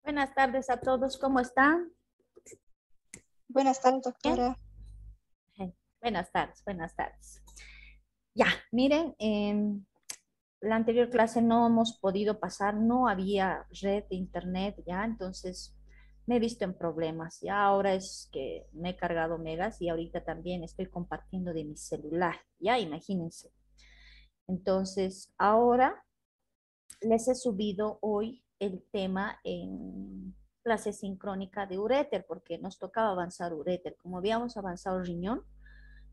Buenas tardes a todos, ¿cómo están? Buenas tardes, Bien. doctora. Buenas tardes, buenas tardes. Ya, miren, en la anterior clase no hemos podido pasar, no había red de internet, ya, entonces me he visto en problemas. Ya ahora es que me he cargado megas y ahorita también estoy compartiendo de mi celular, ya, imagínense. Entonces, ahora les he subido hoy el tema en clase sincrónica de uréter, porque nos tocaba avanzar uréter. Como habíamos avanzado riñón,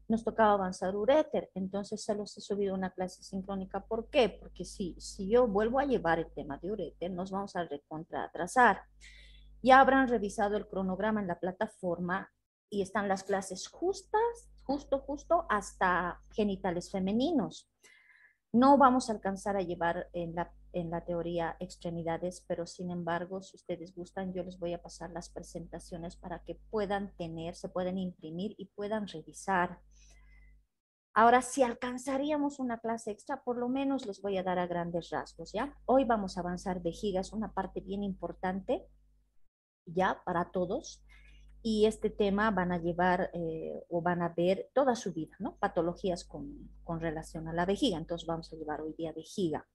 nos tocaba avanzar uréter. Entonces se los he subido una clase sincrónica. ¿Por qué? Porque si yo vuelvo a llevar el tema de uréter, nos vamos a recontra atrasar. Ya habrán revisado el cronograma en la plataforma y están las clases justas, justo hasta genitales femeninos. No vamos a alcanzar a llevar en la teoría extremidades, pero sin embargo, si ustedes gustan, yo les voy a pasar las presentaciones para que puedan tener, se pueden imprimir y puedan revisar. Ahora, si alcanzaríamos una clase extra, por lo menos les voy a dar a grandes rasgos, ¿ya? Hoy vamos a avanzar vejiga, es una parte bien importante, ¿ya? Para todos. Y este tema van a llevar o van a ver toda su vida, ¿no? Patologías con relación a la vejiga. Entonces vamos a llevar hoy día vejiga.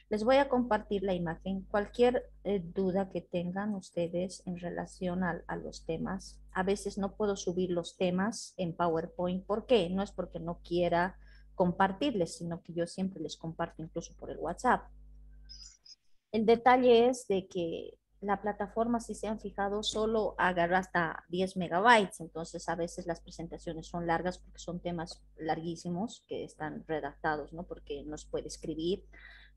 Les voy a compartir la imagen. Cualquier duda que tengan ustedes en relación a los temas. A veces no puedo subir los temas en PowerPoint. ¿Por qué? No es porque no quiera compartirles, sino que yo siempre les comparto incluso por el WhatsApp. El detalle es de que la plataforma, si se han fijado, solo agarra hasta 10 megabytes, entonces a veces las presentaciones son largas porque son temas larguísimos que están redactados, ¿no? Porque no se puede escribir,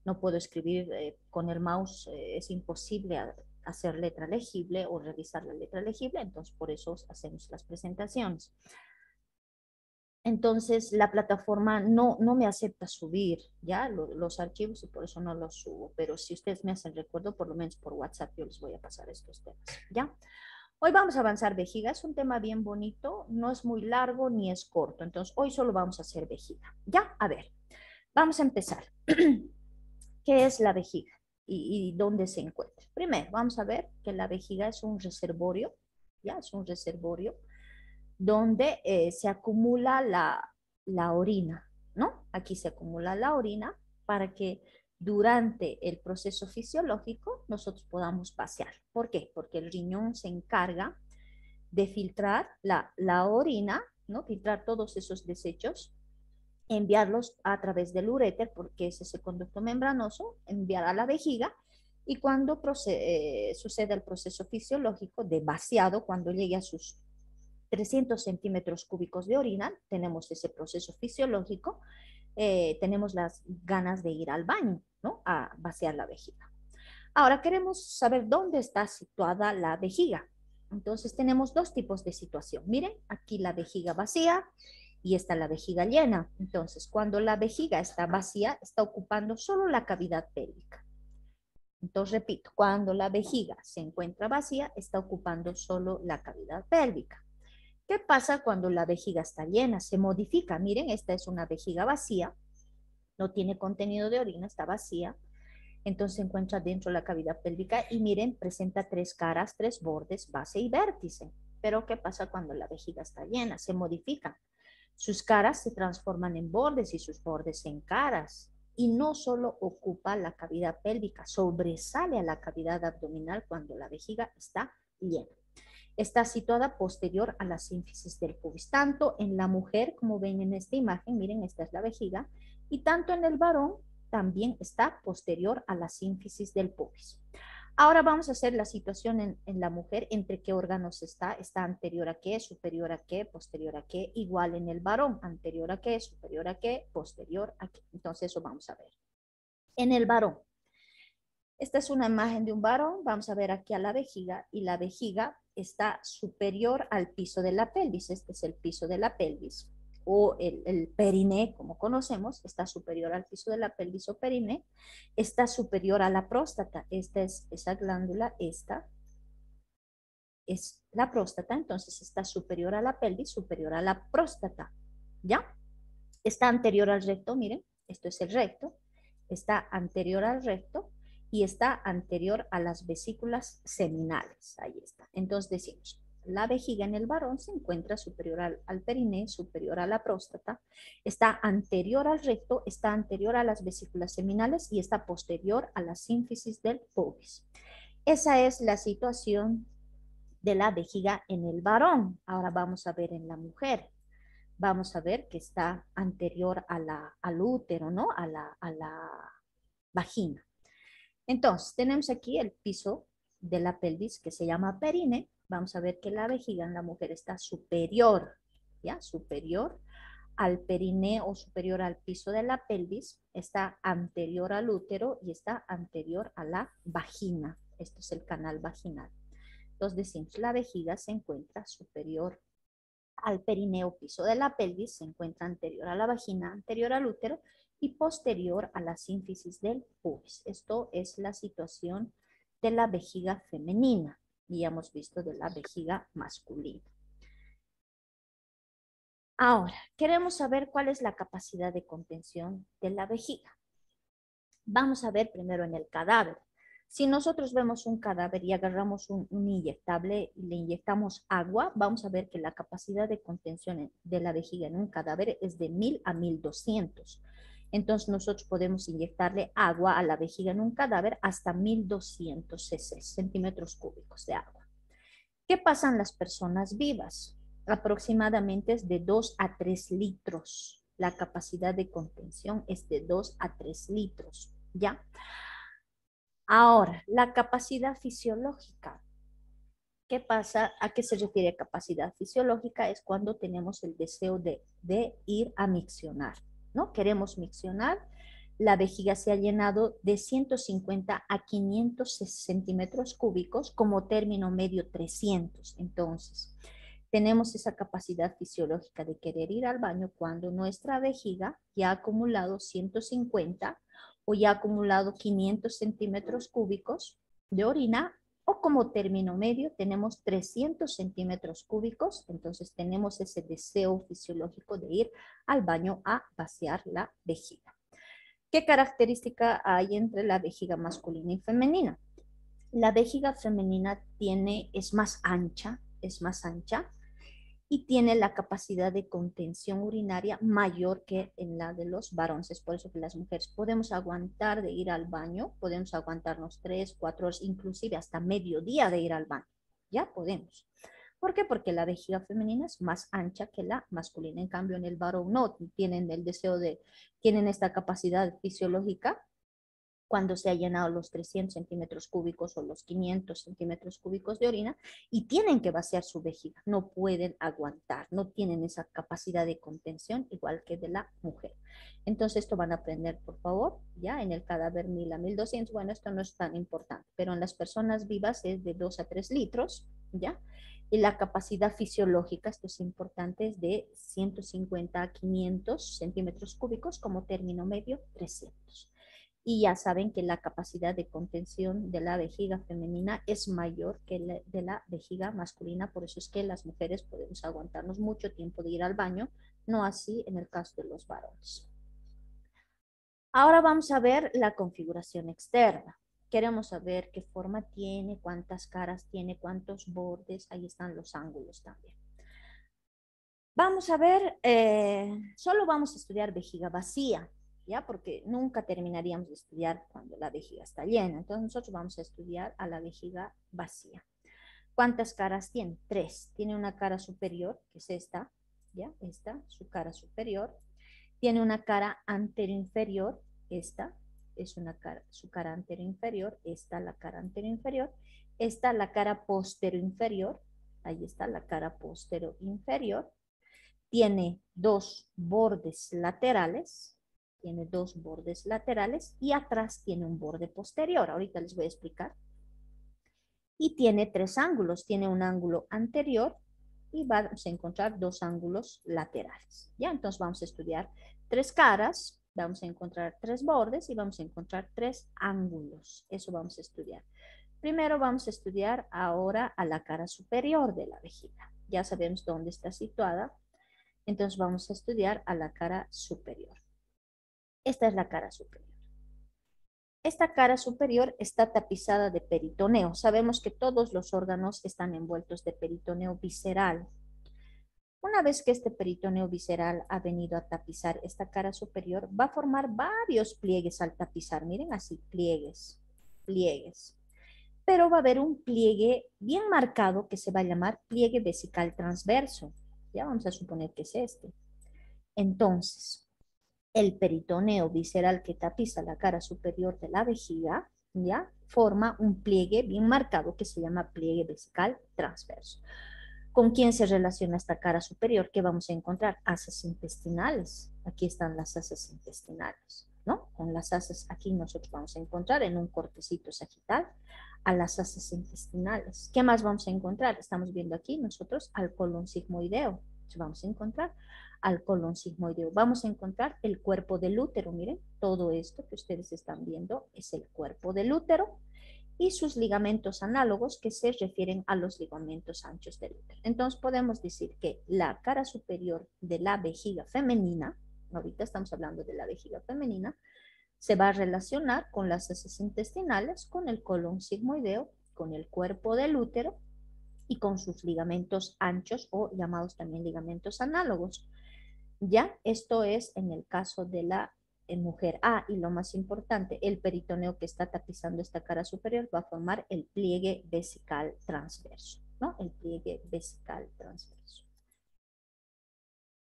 no puedo escribir con el mouse, es imposible hacer letra legible o revisar la letra legible, entonces por eso hacemos las presentaciones. Entonces la plataforma no me acepta subir ya los archivos y por eso no los subo. Pero si ustedes me hacen recuerdo, por lo menos por WhatsApp, yo les voy a pasar estos temas, ¿ya? Hoy vamos a avanzar vejiga, es un tema bien bonito, no es muy largo ni es corto, entonces hoy solo vamos a hacer vejiga, ¿ya? A ver, vamos a empezar. ¿Qué es la vejiga y dónde se encuentra? Primero, vamos a ver que la vejiga es un reservorio, ¿ya? Es un reservorio donde se acumula la orina, ¿no? Aquí se acumula la orina para que durante el proceso fisiológico nosotros podamos vaciar. ¿Por qué? Porque el riñón se encarga de filtrar la orina, ¿no? Filtrar todos esos desechos, enviarlos a través del uréter, porque es ese conducto membranoso, enviar a la vejiga y cuando sucede el proceso fisiológico de vaciado, cuando llegue a sus 300 centímetros cúbicos de orina, tenemos ese proceso fisiológico, tenemos las ganas de ir al baño, ¿no? A vaciar la vejiga. Ahora queremos saber dónde está situada la vejiga. Entonces tenemos dos tipos de situación. Miren, aquí la vejiga vacía y está la vejiga llena. Entonces, cuando la vejiga está vacía, está ocupando solo la cavidad pélvica. Entonces, repito, cuando la vejiga se encuentra vacía, está ocupando solo la cavidad pélvica. ¿Qué pasa cuando la vejiga está llena? Se modifica. Miren, esta es una vejiga vacía, no tiene contenido de orina, está vacía. Entonces se encuentra dentro de la cavidad pélvica y miren, presenta tres caras, tres bordes, base y vértice. Pero ¿qué pasa cuando la vejiga está llena? Se modifica. Sus caras se transforman en bordes y sus bordes en caras. Y no solo ocupa la cavidad pélvica, sobresale a la cavidad abdominal cuando la vejiga está llena. Está situada posterior a la sínfisis del pubis, tanto en la mujer, como ven en esta imagen, miren, esta es la vejiga, y tanto en el varón también está posterior a la sínfisis del pubis. Ahora vamos a hacer la situación en la mujer, entre qué órganos está anterior a qué, superior a qué, posterior a qué, igual en el varón, anterior a qué, superior a qué, posterior a qué. Entonces eso vamos a ver. En el varón, esta es una imagen de un varón, vamos a ver aquí a la vejiga y la vejiga está superior al piso de la pelvis, este es el piso de la pelvis o el periné, como conocemos, está superior al piso de la pelvis o periné, está superior a la próstata, esta es esa glándula, esta es la próstata, entonces está superior a la pelvis, superior a la próstata, ¿ya? Está anterior al recto, miren, esto es el recto, está anterior al recto y está anterior a las vesículas seminales. Ahí está. Entonces decimos, la vejiga en el varón se encuentra superior al periné, superior a la próstata, está anterior al recto, está anterior a las vesículas seminales y está posterior a la sínfisis del pubis. Esa es la situación de la vejiga en el varón. Ahora vamos a ver en la mujer. Vamos a ver que está anterior al útero, ¿no? A la vagina. Entonces, tenemos aquí el piso de la pelvis que se llama perine. Vamos a ver que la vejiga en la mujer está superior, ¿ya? Superior al periné o superior al piso de la pelvis, está anterior al útero y está anterior a la vagina. Esto es el canal vaginal. Entonces decimos, la vejiga se encuentra superior al perineo piso de la pelvis, se encuentra anterior a la vagina, anterior al útero y posterior a la sínfisis del pubis. Esto es la situación de la vejiga femenina y ya hemos visto de la vejiga masculina. Ahora, queremos saber cuál es la capacidad de contención de la vejiga. Vamos a ver primero en el cadáver. Si nosotros vemos un cadáver y agarramos un inyectable y le inyectamos agua, vamos a ver que la capacidad de contención de la vejiga en un cadáver es de 1000 a 1200. Entonces nosotros podemos inyectarle agua a la vejiga en un cadáver hasta 1200 centímetros cúbicos de agua. ¿Qué pasa en las personas vivas? Aproximadamente es de 2 a 3 litros. La capacidad de contención es de 2 a 3 litros, ¿ya? Ahora, la capacidad fisiológica. ¿Qué pasa? ¿A qué se refiere capacidad fisiológica? Es cuando tenemos el deseo de ir a miccionar, ¿no? Queremos miccionar, la vejiga se ha llenado de 150 a 500 centímetros cúbicos, como término medio 300. Entonces, tenemos esa capacidad fisiológica de querer ir al baño cuando nuestra vejiga ya ha acumulado 150 o ya ha acumulado 500 centímetros cúbicos de orina, o como término medio tenemos 300 centímetros cúbicos, entonces tenemos ese deseo fisiológico de ir al baño a vaciar la vejiga. ¿Qué característica hay entre la vejiga masculina y femenina? La vejiga femenina es más ancha y tiene la capacidad de contención urinaria mayor que en la de los varones. Es por eso que las mujeres podemos aguantar de ir al baño, podemos aguantarnos 3, 4 horas, inclusive hasta mediodía de ir al baño. Ya podemos. ¿Por qué? Porque la vejiga femenina es más ancha que la masculina. En cambio, en el varón no tienen el deseo tienen esta capacidad fisiológica cuando se ha llenado los 300 centímetros cúbicos o los 500 centímetros cúbicos de orina y tienen que vaciar su vejiga, no pueden aguantar, no tienen esa capacidad de contención igual que de la mujer. Entonces esto van a aprender, por favor, ya en el cadáver 1000 a 1200, bueno, esto no es tan importante, pero en las personas vivas es de 2 a 3 litros, ¿ya? Y la capacidad fisiológica, esto es importante, es de 150 a 500 centímetros cúbicos, como término medio 300. Y ya saben que la capacidad de contención de la vejiga femenina es mayor que la de la vejiga masculina, por eso es que las mujeres podemos aguantarnos mucho tiempo de ir al baño, no así en el caso de los varones. Ahora vamos a ver la configuración externa. Queremos saber qué forma tiene, cuántas caras tiene, cuántos bordes, ahí están los ángulos también. Vamos a ver, solo vamos a estudiar vejiga vacía, ¿ya? Porque nunca terminaríamos de estudiar cuando la vejiga está llena. Entonces nosotros vamos a estudiar a la vejiga vacía. ¿Cuántas caras tiene? 3. Tiene una cara superior, que es esta, ¿ya? Esta, su cara superior. Tiene una cara anteroinferior, esta es su cara anteroinferior, esta la cara anteroinferior, esta la cara posteroinferior, ahí está la cara posteroinferior. Tiene dos bordes laterales, y atrás tiene un borde posterior. Ahorita les voy a explicar. Y tiene 3 ángulos. Tiene un ángulo anterior y vamos a encontrar 2 ángulos laterales. ¿Ya? Entonces vamos a estudiar 3 caras, vamos a encontrar 3 bordes y vamos a encontrar 3 ángulos. Eso vamos a estudiar. Primero vamos a estudiar ahora a la cara superior de la vejiga. Ya sabemos dónde está situada. Entonces vamos a estudiar a la cara superior. Esta es la cara superior. Esta cara superior está tapizada de peritoneo. Sabemos que todos los órganos están envueltos de peritoneo visceral. Una vez que este peritoneo visceral ha venido a tapizar esta cara superior, va a formar varios pliegues al tapizar. Miren así, pliegues, pliegues. Pero va a haber un pliegue bien marcado que se va a llamar pliegue vesical transverso. Ya vamos a suponer que es este. Entonces, el peritoneo visceral que tapiza la cara superior de la vejiga, ya forma un pliegue bien marcado que se llama pliegue vesical transverso. ¿Con quién se relaciona esta cara superior? ¿Qué vamos a encontrar? Asas intestinales. Aquí están las asas intestinales, ¿no? Con las asas, aquí nosotros vamos a encontrar en un cortecito sagital a las asas intestinales. ¿Qué más vamos a encontrar? Estamos viendo aquí nosotros al colon sigmoideo. Vamos a encontrar al colon sigmoideo. Vamos a encontrar el cuerpo del útero. Miren, todo esto que ustedes están viendo es el cuerpo del útero y sus ligamentos análogos que se refieren a los ligamentos anchos del útero. Entonces podemos decir que la cara superior de la vejiga femenina, ahorita estamos hablando de la vejiga femenina, se va a relacionar con las heces intestinales, con el colon sigmoideo, con el cuerpo del útero y con sus ligamentos anchos o llamados también ligamentos análogos. Ya, esto es en el caso de la mujer. Y lo más importante, el peritoneo que está tapizando esta cara superior va a formar el pliegue vesical transverso, ¿no? El pliegue vesical transverso.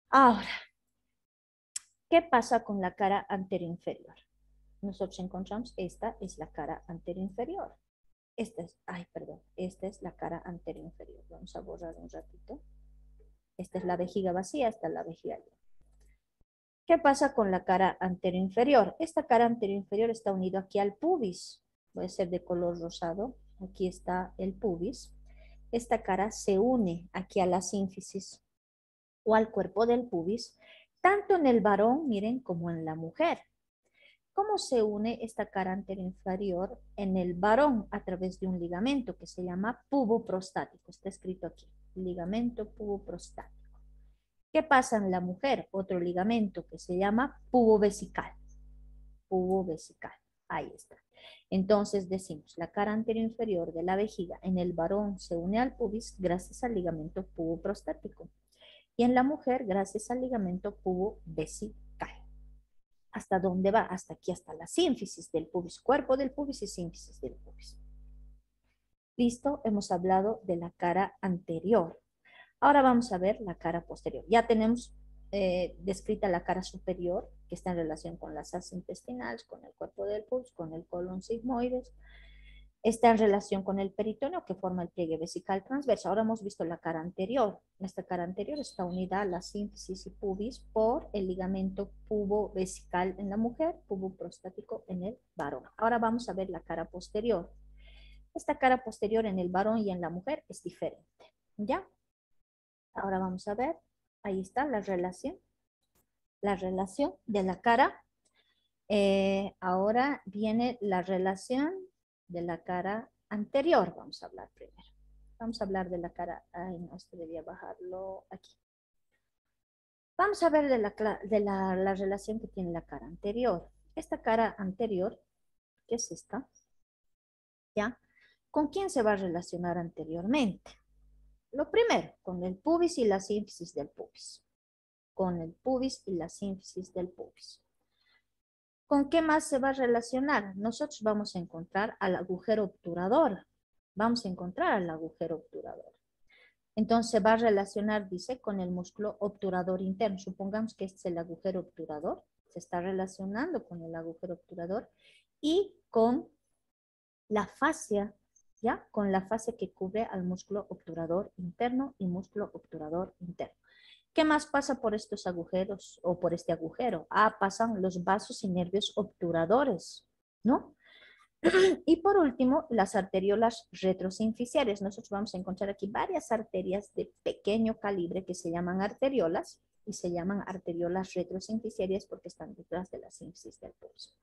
Ahora, ¿qué pasa con la cara anteroinferior? Nosotros encontramos, esta es la cara anteroinferior. Esta es la cara anteroinferior. Vamos a borrar un ratito. Esta es la vejiga vacía, esta es la vejiga llena. ¿Qué pasa con la cara anteroinferior? Esta cara anteroinferior está unida aquí al pubis. Puede ser de color rosado. Aquí está el pubis. Esta cara se une aquí a la sínfisis o al cuerpo del pubis, tanto en el varón, miren, como en la mujer. ¿Cómo se une esta cara anteroinferior en el varón? A través de un ligamento que se llama pubo prostático. Está escrito aquí, ligamento pubo prostático. ¿Qué pasa en la mujer? Otro ligamento que se llama pubo vesical. Pubo vesical. Ahí está. Entonces decimos, la cara anteroinferior de la vejiga en el varón se une al pubis gracias al ligamento pubo prostático. Y en la mujer gracias al ligamento pubo vesical. ¿Hasta dónde va? Hasta aquí, hasta la sínfisis del pubis, cuerpo del pubis y sínfisis del pubis. Listo, hemos hablado de la cara anterior. Ahora vamos a ver la cara posterior. Ya tenemos descrita la cara superior, que está en relación con las asas intestinales, con el cuerpo del pubis, con el colon sigmoides. Está en relación con el peritoneo, que forma el pliegue vesical transverso. Ahora hemos visto la cara anterior. Esta cara anterior está unida a la sínfisis y pubis por el ligamento pubo vesical en la mujer, pubo prostático en el varón. Ahora vamos a ver la cara posterior. Esta cara posterior en el varón y en la mujer es diferente, ¿ya? Ahora vamos a ver, ahí está la relación de la cara. Ahora viene la relación de la cara anterior. Vamos a hablar primero. Vamos a hablar de la cara, ay no, esto debería bajarlo aquí. Vamos a ver de la relación que tiene la cara anterior. Esta cara anterior, ¿qué es esta? ¿Ya? ¿Con quién se va a relacionar anteriormente? Lo primero, con el pubis y la sínfisis del pubis. Con el pubis y la sínfisis del pubis. ¿Con qué más se va a relacionar? Nosotros vamos a encontrar al agujero obturador. Vamos a encontrar al agujero obturador. Entonces se va a relacionar, dice, con el músculo obturador interno. Supongamos que este es el agujero obturador. Se está relacionando con el agujero obturador y con la fascia, ¿ya? Con la fascia que cubre al músculo obturador interno y músculo obturador interno. ¿Qué más pasa por estos agujeros o por este agujero? Pasan los vasos y nervios obturadores, ¿no? Y por último, las arteriolas retrosinficiales. Nosotros vamos a encontrar aquí varias arterias de pequeño calibre que se llaman arteriolas y se llaman arteriolas retrosinficiales porque están detrás de la sínfisis del pulso.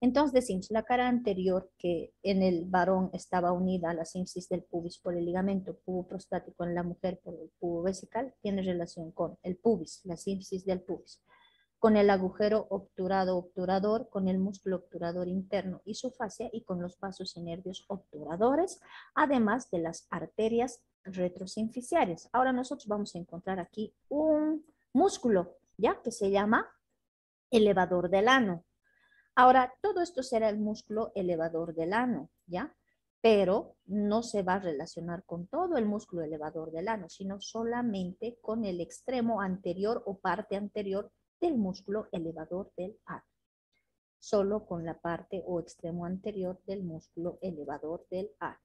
Entonces decimos, la cara anterior que en el varón estaba unida a la sínfisis del pubis por el ligamento puboprostático, en la mujer por el pubo vesical, tiene relación con el pubis, la sínfisis del pubis. con el agujero obturado-obturador, con el músculo obturador interno y su fascia y con los vasos y nervios obturadores, además de las arterias retrosinficiarias. Ahora nosotros vamos a encontrar aquí un músculo, ¿ya? Que se llama elevador del ano. Ahora, todo esto será el músculo elevador del ano, ¿ya? Pero no se va a relacionar con todo el músculo elevador del ano, sino solamente con el extremo anterior o parte anterior del músculo elevador del ano. Solo con la parte o extremo anterior del músculo elevador del ano.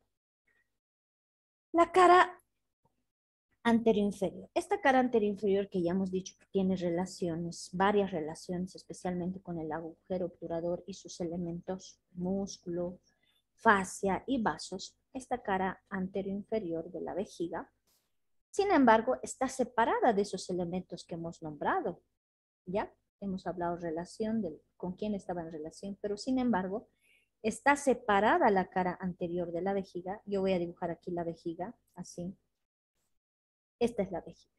La cara anteroinferior. Esta cara anteroinferior que ya hemos dicho que tiene relaciones, varias relaciones, especialmente con el agujero obturador y sus elementos músculo, fascia y vasos. Esta cara anteroinferior de la vejiga, sin embargo, está separada de esos elementos que hemos nombrado. ¿Ya? Hemos hablado relación con quién estaba en relación, pero sin embargo, está separada la cara anterior de la vejiga. Yo voy a dibujar aquí la vejiga, así. Esta es la vejiga.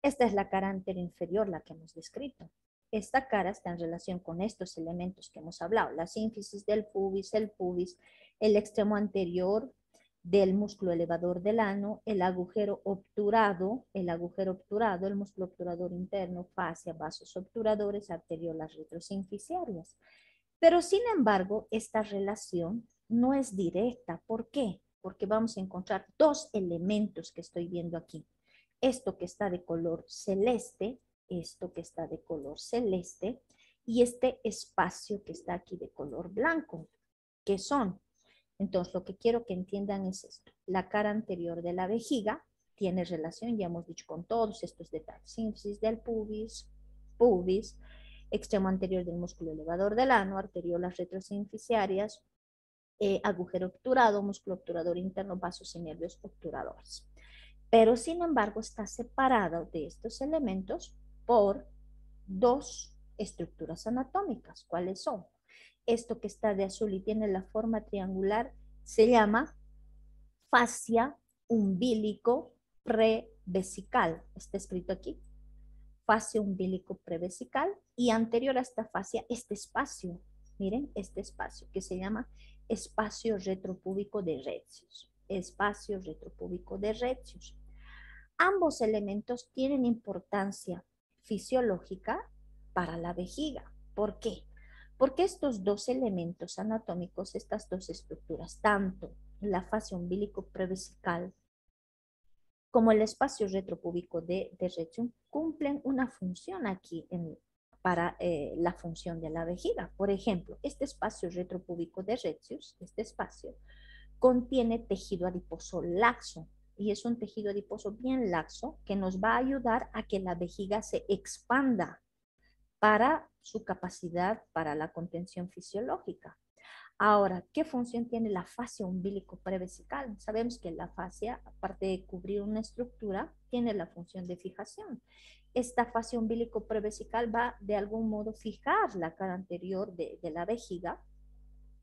Esta es la cara anteroinferior, la que hemos descrito. Esta cara está en relación con estos elementos que hemos hablado, la sínfisis del pubis, el extremo anterior del músculo elevador del ano, el agujero obturado, el músculo obturador interno, fascia, vasos obturadores, arteriolas retrosinficiarias. Pero sin embargo, esta relación no es directa. ¿Por qué? Porque vamos a encontrar dos elementos que estoy viendo aquí. Esto que está de color celeste, esto que está de color celeste, y este espacio que está aquí de color blanco. ¿Qué son? Entonces, lo que quiero que entiendan es esto. La cara anterior de la vejiga tiene relación, ya hemos dicho, con todos estos detalles. Sínfisis del pubis, extremo anterior del músculo elevador del ano, arteriolas retrosinficiarias, agujero obturado, músculo obturador interno, vasos y nervios obturadores. Pero sin embargo está separado de estos elementos por dos estructuras anatómicas. ¿Cuáles son? Esto que está de azul y tiene la forma triangular se llama fascia umbilico prevesical. Está escrito aquí. Fascia umbilico prevesical y anterior a esta fascia, este espacio, miren, este espacio que se llama espacio retropúbico de Retzius. Espacio retropúbico de Retzius. Ambos elementos tienen importancia fisiológica para la vejiga. ¿Por qué? Porque estos dos elementos anatómicos, estas dos estructuras, tanto la fascia umbilico prevesical como el espacio retropúbico de Retzius, cumplen una función aquí para la función de la vejiga. Por ejemplo, este espacio retropúbico de Retzius, este espacio, contiene tejido adiposo laxo y es un tejido adiposo bien laxo que nos va a ayudar a que la vejiga se expanda para su capacidad para la contención fisiológica. Ahora, ¿qué función tiene la fascia umbilico prevesical? Sabemos que la fascia, aparte de cubrir una estructura, tiene la función de fijación. Esta fascia umbilico prevesical va de algún modo fijar la cara anterior de la vejiga.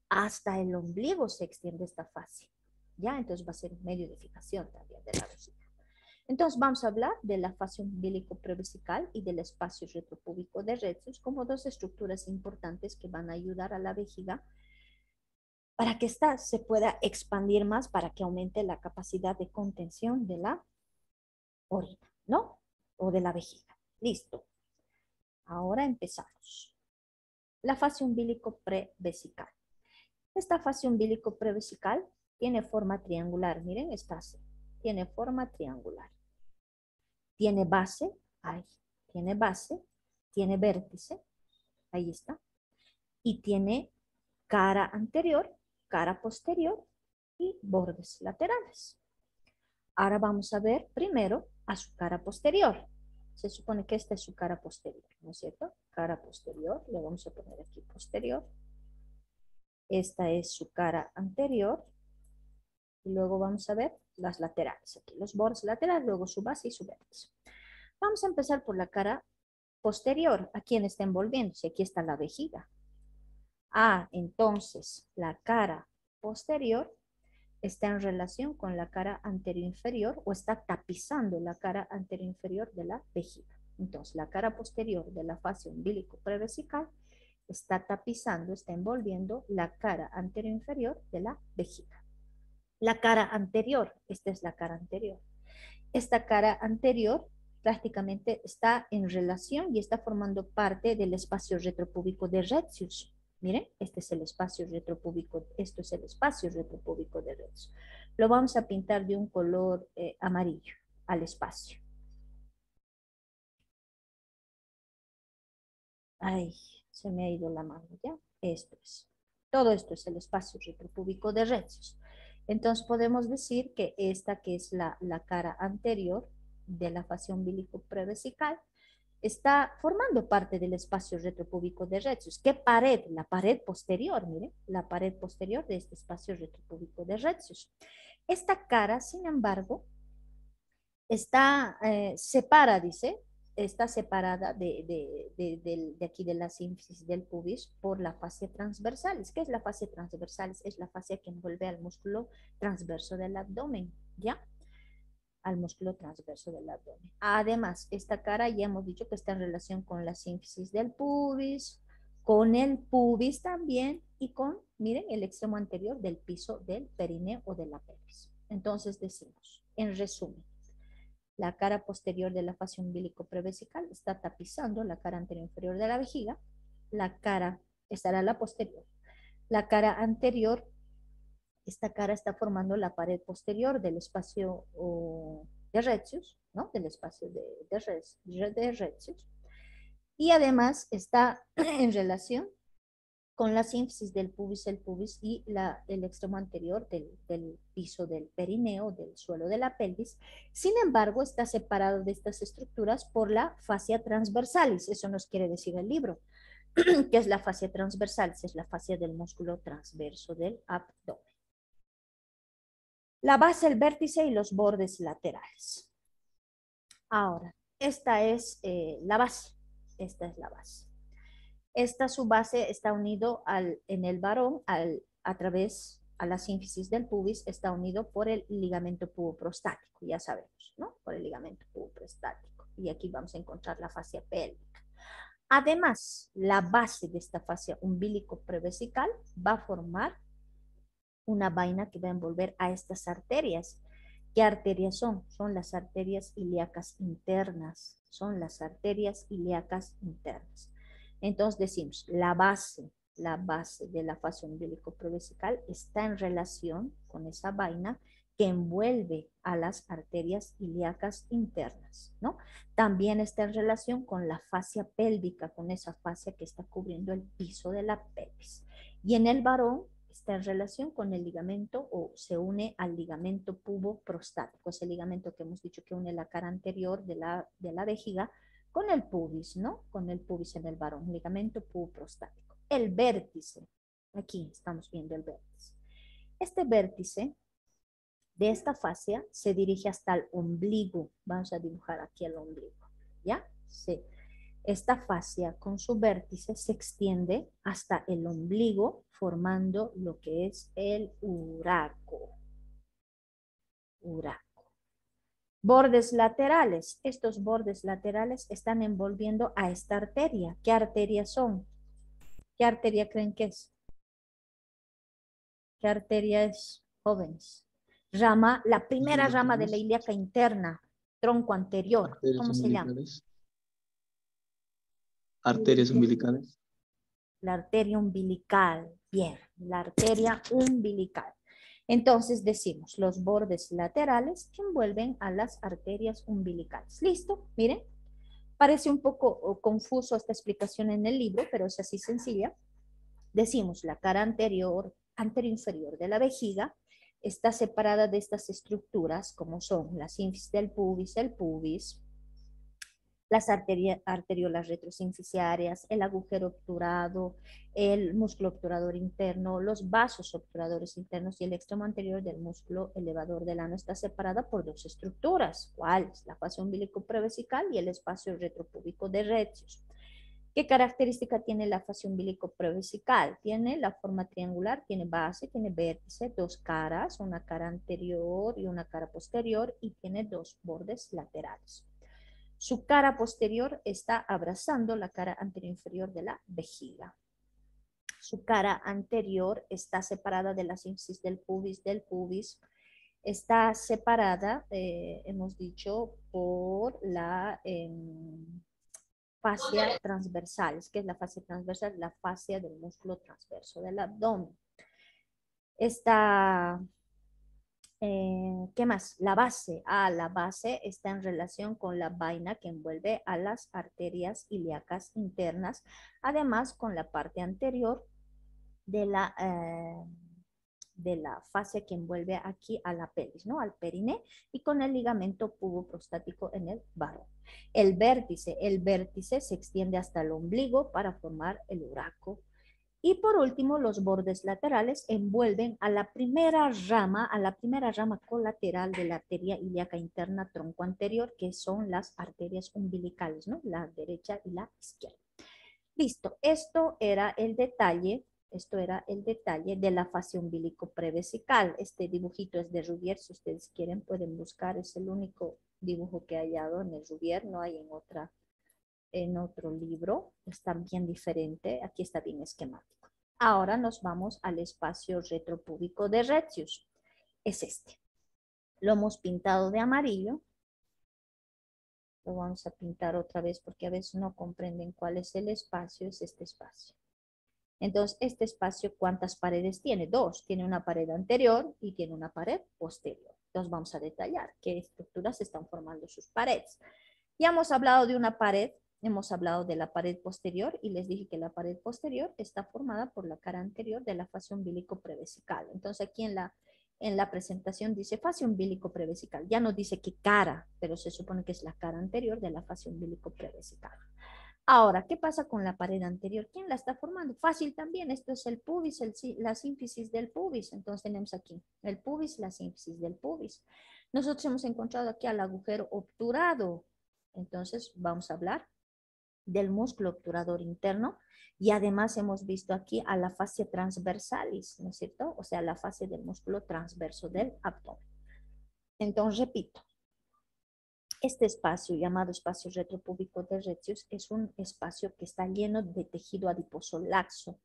Hasta el ombligo se extiende esta fascia. ¿Ya? Entonces va a ser un medio de fijación también de la vejiga. Entonces vamos a hablar de la fascia umbilico prevesical y del espacio retropúbico de Retzius como dos estructuras importantes que van a ayudar a la vejiga para que ésta se pueda expandir más, para que aumente la capacidad de contención de la orina, ¿no? O de la vejiga. Listo. Ahora empezamos. La fascia umbilico prevesical. Esta fascia umbilico prevesical tiene forma triangular. Miren, está así. Tiene forma triangular. Tiene base, ahí. Tiene base, tiene vértice, ahí está. Y tiene cara anterior, cara posterior y bordes laterales. Ahora vamos a ver primero a su cara posterior. Se supone que esta es su cara posterior, ¿no es cierto? Cara posterior, le vamos a poner aquí posterior. Esta es su cara anterior. Y luego vamos a ver las laterales. Aquí los bordes laterales, luego su base y su vértice. Vamos a empezar por la cara posterior. ¿A quién está envolviéndose? Aquí está la vejiga. Entonces la cara posterior está en relación con la cara anteroinferior o está tapizando la cara anteroinferior de la vejiga. Entonces, la cara posterior de la fascia umbilico-prevesical está tapizando, está envolviendo la cara anterior inferior de la vejiga. La cara anterior, esta es la cara anterior. Esta cara anterior prácticamente está en relación y está formando parte del espacio retropúbico de Retzius. Miren, este es el espacio retropúbico, esto es el espacio retropúbico de Retzius. Lo vamos a pintar de un color amarillo al espacio. Ay, se me ha ido la mano, ¿ya? Esto es. Todo esto es el espacio retropúbico de Retzius. Entonces podemos decir que esta que es la cara anterior de la fascia umbilico-prevesical está formando parte del espacio retropúbico de Retzius. ¿Qué pared? La pared posterior, miren, la pared posterior de este espacio retropúbico de Retzius. Esta cara, sin embargo, está dice, está separada de aquí de la sínfisis del pubis por la fascia transversalis. ¿Qué es la fascia transversalis? Es la fascia que envuelve al músculo transverso del abdomen, ¿ya? Al músculo transverso del abdomen. Además, esta cara ya hemos dicho que está en relación con la sínfisis del pubis, con el pubis también y con, miren, el extremo anterior del piso del perineo o de la pelvis. Entonces decimos, en resumen, la cara posterior de la fascia umbilico-prevesical está tapizando la cara anterior inferior de la vejiga. La cara estará la posterior. La cara anterior, esta cara está formando la pared posterior del espacio de Retzius, ¿no? Del espacio de Retzius. Y además está en relación con la sínfisis del pubis, el pubis y el extremo anterior del piso del perineo, del suelo de la pelvis. Sin embargo, está separado de estas estructuras por la fascia transversalis. Eso nos quiere decir el libro. ¿Qué es la fascia transversalis? Es la fascia del músculo transverso del abdomen. La base, el vértice y los bordes laterales. Ahora, esta es la base. Esta es la base. Esta su base está unido en el varón a través a la sínfisis del pubis, está unido por el ligamento puboprostático, ya sabemos, ¿no? Por el ligamento puboprostático. Y aquí vamos a encontrar la fascia pélvica. Además, la base de esta fascia umbilico-prevesical va a formar una vaina que va a envolver a estas arterias. ¿Qué arterias son? Son las arterias ilíacas internas. Son las arterias ilíacas internas. Entonces decimos, la base de la fascia umbilico-prevesical está en relación con esa vaina que envuelve a las arterias ilíacas internas, ¿no? También está en relación con la fascia pélvica, con esa fascia que está cubriendo el piso de la pelvis. Y en el varón está en relación con el ligamento o se une al ligamento puboprostático, ese ligamento que hemos dicho que une la cara anterior de la vejiga con el pubis, ¿no? Con el pubis en el varón, ligamento puboprostático. El vértice, aquí estamos viendo el vértice. Este vértice de esta fascia se dirige hasta el ombligo. Vamos a dibujar aquí el ombligo, ¿ya? Sí. Esta fascia con su vértice se extiende hasta el ombligo formando lo que es el uraco. Uraco. Bordes laterales. Estos bordes laterales están envolviendo a esta arteria. ¿Qué arterias son? ¿Qué arteria creen que es? ¿Qué arteria es, jóvenes? Rama, la primera rama de la ilíaca interna, tronco anterior. ¿Cómo se llama? Arterias umbilicales. La arteria umbilical. Bien, la arteria umbilical. Entonces decimos, los bordes laterales que envuelven a las arterias umbilicales. ¿Listo? Miren, parece un poco confuso esta explicación en el libro, pero es así sencilla. Decimos, la cara anterior inferior de la vejiga está separada de estas estructuras, como son la sínfisis del pubis, el pubis, las arteriolas retrosínfisiarias, el agujero obturado, el músculo obturador interno, los vasos obturadores internos y el extremo anterior del músculo elevador del ano está separada por dos estructuras. ¿Cuáles? La fascia umbilico-prevesical y el espacio retropúbico de Retzius. ¿Qué característica tiene la fascia umbilico-prevesical? Tiene la forma triangular, tiene base, tiene vértice, dos caras, una cara anterior y una cara posterior y tiene dos bordes laterales. Su cara posterior está abrazando la cara anterior inferior de la vejiga. Su cara anterior está separada de la sínfisis del pubis. Está separada, hemos dicho, por la fascia transversal. ¿Qué es la fascia transversal? La fascia del músculo transverso del abdomen. Está, ¿qué más? La base. La base está en relación con la vaina que envuelve a las arterias ilíacas internas, además con la parte anterior de la fascia que envuelve aquí a la pelvis, ¿no? Al periné, y con el ligamento puboprostático en el varón. El vértice se extiende hasta el ombligo para formar el uraco. Y por último, los bordes laterales envuelven a la primera rama colateral de la arteria ilíaca interna tronco anterior, que son las arterias umbilicales, ¿no? La derecha y la izquierda. Listo, esto era el detalle de la fascia umbilico prevesical. Este dibujito es de Rouvier, si ustedes quieren pueden buscar, es el único dibujo que he hallado en el Rouvier, no hay en otro libro, está bien diferente, aquí está bien esquemático. Ahora nos vamos al espacio retropúbico de Retzius, es este. Lo hemos pintado de amarillo. Lo vamos a pintar otra vez porque a veces no comprenden cuál es el espacio, es este espacio. Entonces, este espacio, ¿cuántas paredes tiene? Dos. Tiene una pared anterior y tiene una pared posterior. Entonces, vamos a detallar qué estructuras están formando sus paredes. Ya hemos hablado de una pared, hemos hablado de la pared posterior y les dije que la pared posterior está formada por la cara anterior de la fascia umbilico prevesical. Entonces, aquí en la presentación dice fascia umbilico prevesical. Ya no dice qué cara, pero se supone que es la cara anterior de la fascia umbilico prevesical. Ahora, ¿qué pasa con la pared anterior? ¿Quién la está formando? Fácil también, esto es el pubis, la sínfisis del pubis. Entonces tenemos aquí el pubis, la sínfisis del pubis. Nosotros hemos encontrado aquí al agujero obturado. Entonces vamos a hablar del músculo obturador interno y además hemos visto aquí a la fascia transversalis, ¿no es cierto? O sea, la fascia del músculo transverso del abdomen. Entonces, repito, este espacio, llamado espacio retropúbico de Retzius, es un espacio que está lleno de tejido adiposo laxo,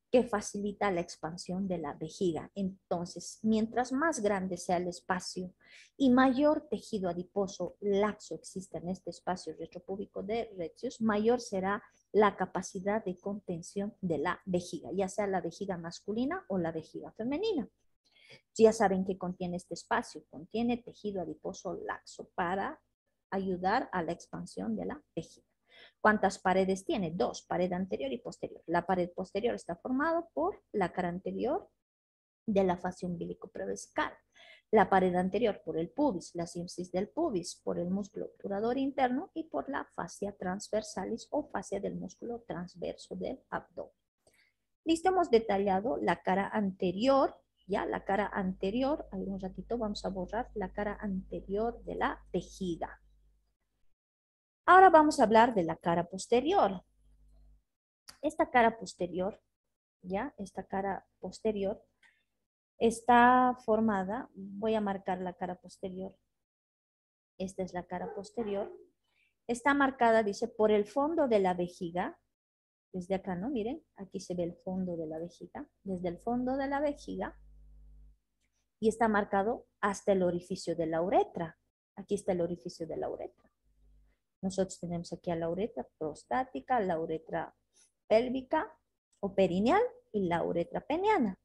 que facilita la expansión de la vejiga. Entonces, mientras más grande sea el espacio y mayor tejido adiposo laxo exista en este espacio retropúbico de Retzius, mayor será la capacidad de contención de la vejiga, ya sea la vejiga masculina o la vejiga femenina. Ya saben que contiene este espacio, contiene tejido adiposo laxo para ayudar a la expansión de la vejiga. ¿Cuántas paredes tiene? Dos, pared anterior y posterior. La pared posterior está formada por la cara anterior de la fascia umbilico prevesical. La pared anterior por el pubis, la sínfisis del pubis, por el músculo obturador interno y por la fascia transversalis o fascia del músculo transverso del abdomen. Listo, hemos detallado la cara anterior, ya la cara anterior, algún ratito vamos a borrar la cara anterior de la vejiga. Ahora vamos a hablar de la cara posterior. Esta cara posterior, ya, esta cara posterior está formada, voy a marcar la cara posterior. Esta es la cara posterior. Está marcada, dice, por el fondo de la vejiga. Desde acá, ¿no? Miren, aquí se ve el fondo de la vejiga. Desde el fondo de la vejiga. Y está marcado hasta el orificio de la uretra. Aquí está el orificio de la uretra. Nosotros tenemos aquí a la uretra prostática, la uretra pélvica o perineal y la uretra peniana,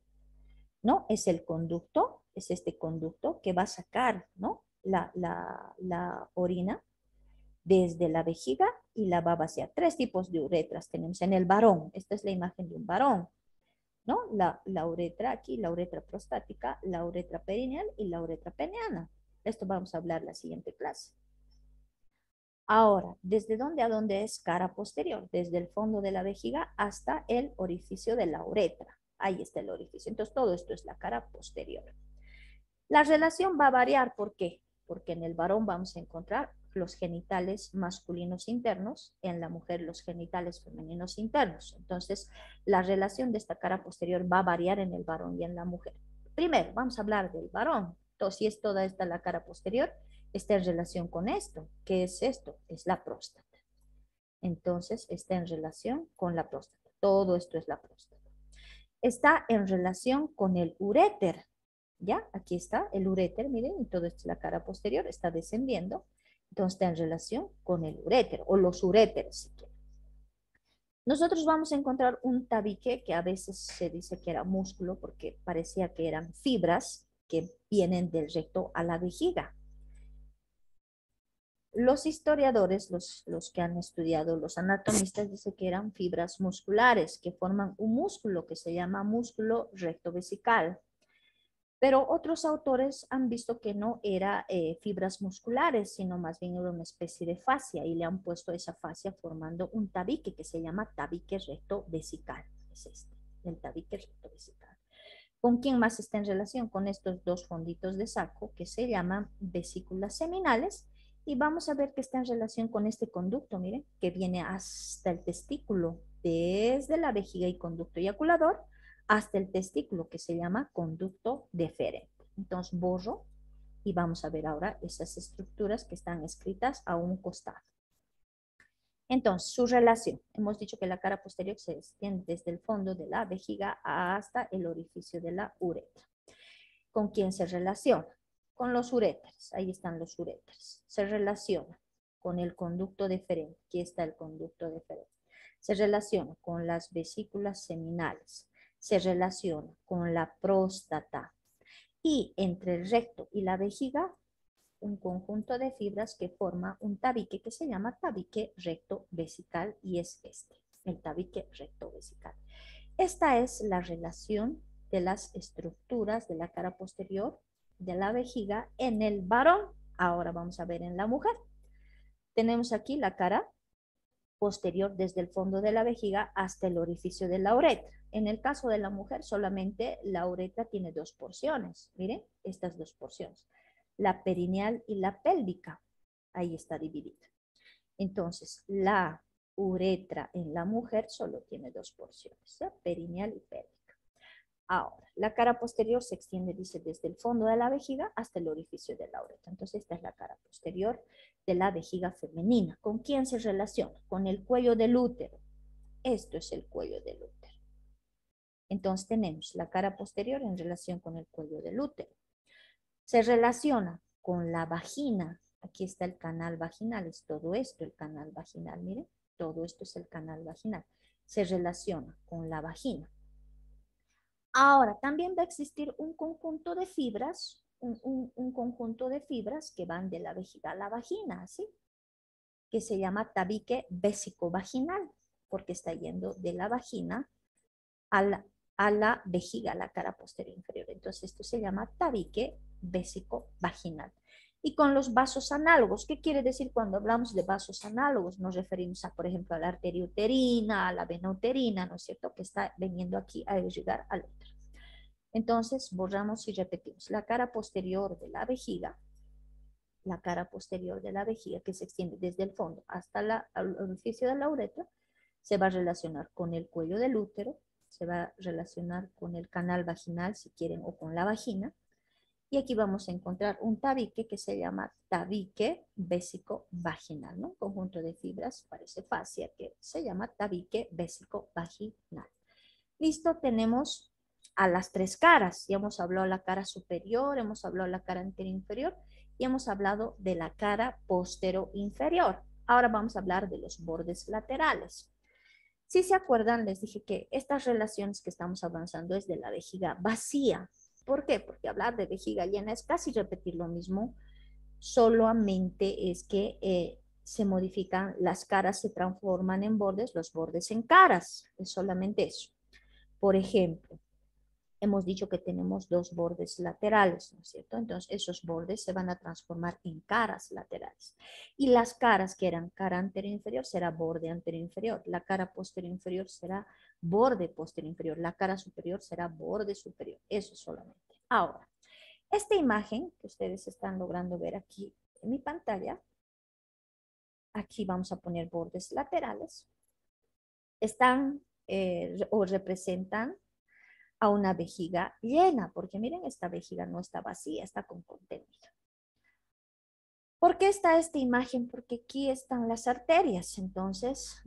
¿no? Es el conducto, es este conducto que va a sacar, ¿no? la orina desde la vejiga y la va a vaciar. Tres tipos de uretras tenemos en el varón. Esta es la imagen de un varón, ¿no? La uretra aquí, la uretra prostática, la uretra perineal y la uretra peniana. Esto vamos a hablar en la siguiente clase. Ahora, ¿desde dónde a dónde es cara posterior? Desde el fondo de la vejiga hasta el orificio de la uretra. Ahí está el orificio. Entonces, todo esto es la cara posterior. La relación va a variar. ¿Por qué? Porque en el varón vamos a encontrar los genitales masculinos internos, en la mujer los genitales femeninos internos. Entonces, la relación de esta cara posterior va a variar en el varón y en la mujer. Primero, vamos a hablar del varón. Entonces, si es toda esta la cara posterior, está en relación con esto. ¿Qué es esto? Es la próstata. Entonces, está en relación con la próstata. Todo esto es la próstata. Está en relación con el uréter. ¿Ya? Aquí está el uréter, miren, y todo esto es la cara posterior, está descendiendo. Entonces, está en relación con el uréter, o los uréteres, si quieren. Nosotros vamos a encontrar un tabique que a veces se dice que era músculo porque parecía que eran fibras que vienen del recto a la vejiga. Los historiadores, los que han estudiado, los anatomistas, dicen que eran fibras musculares que forman un músculo que se llama músculo rectovesical. Pero otros autores han visto que no era fibras musculares, sino más bien era una especie de fascia y le han puesto esa fascia formando un tabique que se llama tabique rectovesical. Es este, el tabique rectovesical. ¿Con quién más está en relación? Con estos dos fonditos de saco que se llaman vesículas seminales. Y vamos a ver que está en relación con este conducto, miren, que viene hasta el testículo, desde la vejiga y conducto eyaculador, hasta el testículo, que se llama conducto deferente. Entonces borro y vamos a ver ahora esas estructuras que están escritas a un costado. Entonces, su relación. Hemos dicho que la cara posterior se extiende desde el fondo de la vejiga hasta el orificio de la uretra. ¿Con quién se relaciona? Con los uréteres. Ahí están los uréteres. Se relaciona con el conducto deferente. Aquí está el conducto deferente. Se relaciona con las vesículas seminales. Se relaciona con la próstata. Y entre el recto y la vejiga, un conjunto de fibras que forma un tabique que se llama tabique recto vesical y es este, el tabique recto vesical. Esta es la relación de las estructuras de la cara posterior de la vejiga en el varón. Ahora vamos a ver en la mujer. Tenemos aquí la cara posterior desde el fondo de la vejiga hasta el orificio de la uretra. En el caso de la mujer, solamente la uretra tiene dos porciones. Miren, estas dos porciones. La perineal y la pélvica. Ahí está dividida. Entonces, la uretra en la mujer solo tiene dos porciones, ¿sí? Perineal y pélvica. Ahora, la cara posterior se extiende, dice, desde el fondo de la vejiga hasta el orificio de la uretra. Entonces, esta es la cara posterior de la vejiga femenina. ¿Con quién se relaciona? Con el cuello del útero. Esto es el cuello del útero. Entonces, tenemos la cara posterior en relación con el cuello del útero. Se relaciona con la vagina. Aquí está el canal vaginal, es todo esto el canal vaginal, miren, todo esto es el canal vaginal. Se relaciona con la vagina. Ahora, también va a existir un conjunto de fibras, un conjunto de fibras que van de la vejiga a la vagina, ¿sí? Que se llama tabique vésico-vaginal, porque está yendo de la vagina a la vejiga, a la cara posterior inferior. Entonces, esto se llama tabique vésico-vaginal. Y con los vasos análogos, ¿qué quiere decir cuando hablamos de vasos análogos? Nos referimos a, por ejemplo, a la arteria uterina, a la vena uterina, ¿no es cierto? Que está viniendo aquí a llegar al útero. Entonces, borramos y repetimos. La cara posterior de la vejiga que se extiende desde el fondo hasta el orificio de la uretra, se va a relacionar con el cuello del útero, se va a relacionar con el canal vaginal, si quieren, o con la vagina. Y aquí vamos a encontrar un tabique que se llama tabique vésico-vaginal, ¿no? Un conjunto de fibras, parece fascia, que se llama tabique vésico-vaginal. Listo, tenemos a las tres caras. Ya hemos hablado de la cara superior, hemos hablado de la cara anterior inferior y hemos hablado de la cara postero inferior. Ahora vamos a hablar de los bordes laterales. Si se acuerdan, les dije que estas relaciones que estamos avanzando es de la vejiga vacía. ¿Por qué? Porque hablar de vejiga llena es casi repetir lo mismo, solamente es que se modifican, las caras se transforman en bordes, los bordes en caras, es solamente eso. Por ejemplo, hemos dicho que tenemos dos bordes laterales, ¿no es cierto? Entonces, esos bordes se van a transformar en caras laterales. Y las caras que eran cara anterior inferior será borde anterior inferior. La cara posterior inferior será borde posterior inferior. La cara superior será borde superior. Eso solamente. Ahora, esta imagen que ustedes están logrando ver aquí en mi pantalla, aquí vamos a poner bordes laterales, están o representan a una vejiga llena, porque miren, esta vejiga no está vacía, está con contenido. ¿Por qué está esta imagen? Porque aquí están las arterias, entonces,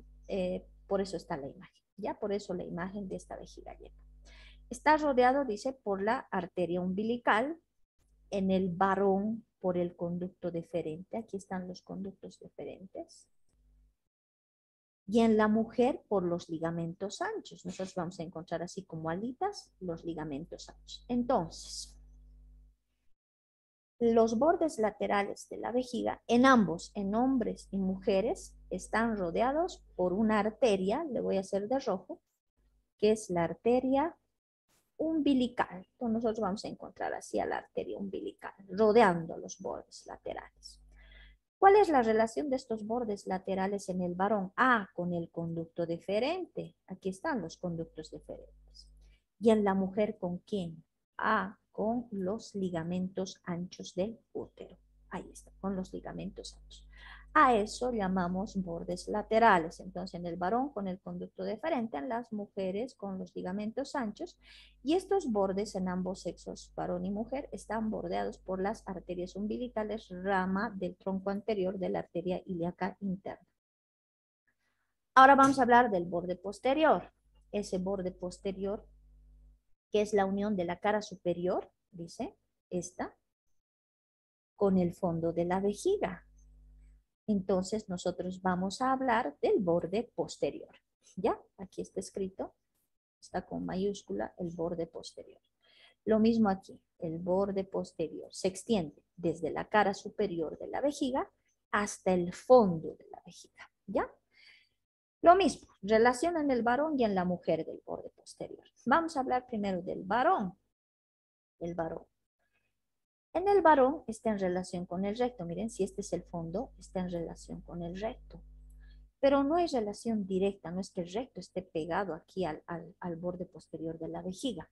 por eso está la imagen, ¿ya? Por eso la imagen de esta vejiga llena. Está rodeado, dice, por la arteria umbilical, en el varón por el conducto deferente, aquí están los conductos deferentes, y en la mujer por los ligamentos anchos. Nosotros vamos a encontrar así como alitas los ligamentos anchos. Entonces, los bordes laterales de la vejiga, en ambos, en hombres y mujeres, están rodeados por una arteria, le voy a hacer de rojo, que es la arteria umbilical. Entonces nosotros vamos a encontrar así a la arteria umbilical, rodeando los bordes laterales. ¿Cuál es la relación de estos bordes laterales en el varón? A, con el conducto deferente. Aquí están los conductos deferentes. ¿Y en la mujer con quién? A, con los ligamentos anchos del útero. Ahí está, con los ligamentos anchos. A eso llamamos bordes laterales. Entonces, en el varón con el conducto deferente, en las mujeres con los ligamentos anchos. Y estos bordes en ambos sexos, varón y mujer, están bordeados por las arterias umbilicales, rama del tronco anterior de la arteria ilíaca interna. Ahora vamos a hablar del borde posterior. Ese borde posterior, que es la unión de la cara superior, dice, esta, con el fondo de la vejiga. Entonces nosotros vamos a hablar del borde posterior. ¿Ya? Aquí está escrito, está con mayúscula el borde posterior. Lo mismo aquí, el borde posterior se extiende desde la cara superior de la vejiga hasta el fondo de la vejiga. ¿Ya? Lo mismo, relación en el varón y en la mujer del borde posterior. Vamos a hablar primero del varón. El varón. En el varón está en relación con el recto. Miren, si este es el fondo, está en relación con el recto. Pero no hay relación directa, no es que el recto esté pegado aquí al borde posterior de la vejiga.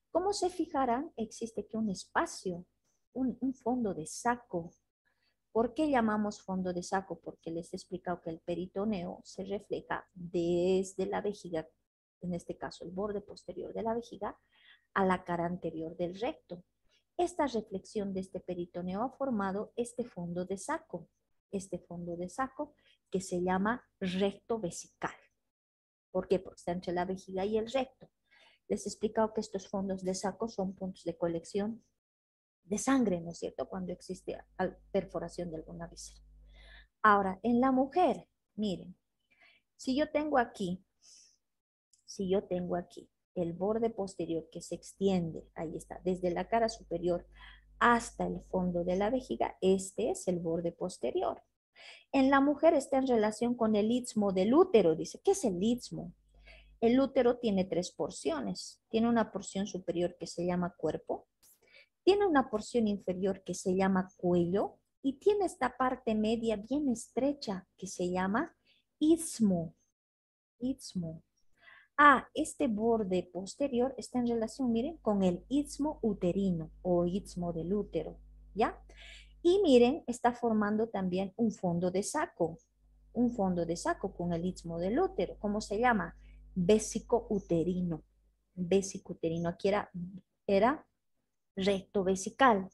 Como se fijarán, existe aquí un espacio, un fondo de saco. ¿Por qué llamamos fondo de saco? Porque les he explicado que el peritoneo se refleja desde la vejiga, en este caso el borde posterior de la vejiga, a la cara anterior del recto. Esta reflexión de este peritoneo ha formado este fondo de saco que se llama recto vesical. ¿Por qué? Porque está entre la vejiga y el recto. Les he explicado que estos fondos de saco son puntos de colección de sangre, ¿no es cierto? Cuando existe perforación de alguna víscera. Ahora, en la mujer, miren, si yo tengo aquí el borde posterior que se extiende, ahí está, desde la cara superior hasta el fondo de la vejiga, este es el borde posterior. En la mujer está en relación con el istmo del útero. Dice, ¿qué es el istmo? El útero tiene tres porciones. Tiene una porción superior que se llama cuerpo, tiene una porción inferior que se llama cuello y tiene esta parte media bien estrecha que se llama istmo. Istmo. Este borde posterior está en relación, miren, con el istmo uterino o istmo del útero, ¿ya? Y miren, está formando también un fondo de saco con el istmo del útero. ¿Cómo se llama? Vésico uterino. Vésico uterino. Aquí era recto vesical.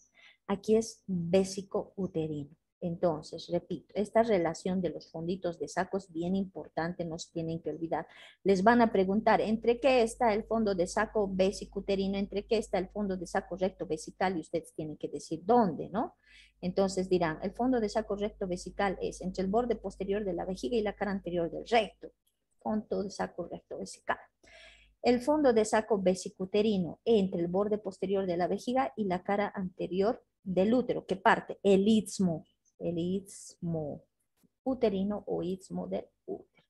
Aquí es vésico uterino. Entonces, repito, esta relación de los fonditos de saco es bien importante, no se tienen que olvidar. Les van a preguntar, ¿entre qué está el fondo de saco vésico uterino? ¿Entre qué está el fondo de saco recto vesical? Y ustedes tienen que decir dónde, ¿no? Entonces dirán, el fondo de saco recto vesical es entre el borde posterior de la vejiga y la cara anterior del recto. Fondo de saco recto vesical. El fondo de saco vesicuterino entre el borde posterior de la vejiga y la cara anterior del útero, que parte el istmo uterino o istmo del útero.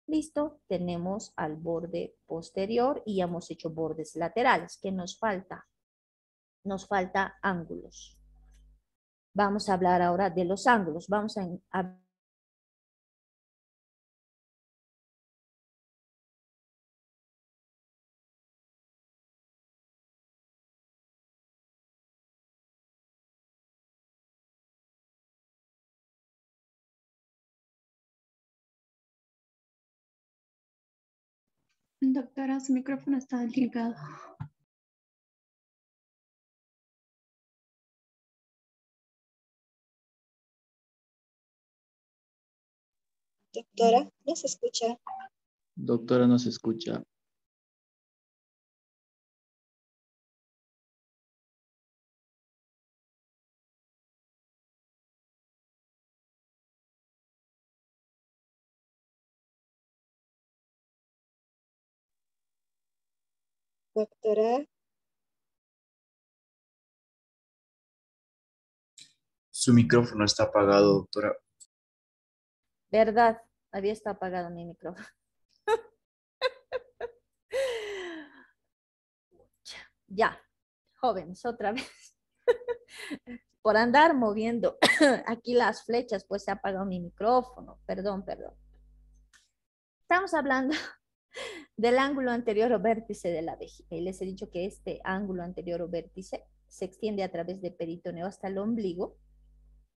Listo, tenemos al borde posterior y ya hemos hecho bordes laterales. ¿Qué nos falta? Nos falta ángulos. Vamos a hablar ahora de los ángulos. Vamos a Doctora, su micrófono está ligado. Doctora, ¿no se escucha? Doctora, no se escucha. Doctora, Su micrófono está apagado, doctora. ¿Verdad? Había estado apagado mi micrófono. Ya, jóvenes, otra vez. Por andar moviendo aquí las flechas, pues se ha apagado mi micrófono. Perdón, perdón. Estamos hablando del ángulo anterior o vértice de la vejiga. Y les he dicho que este ángulo anterior o vértice se extiende a través del peritoneo hasta el ombligo,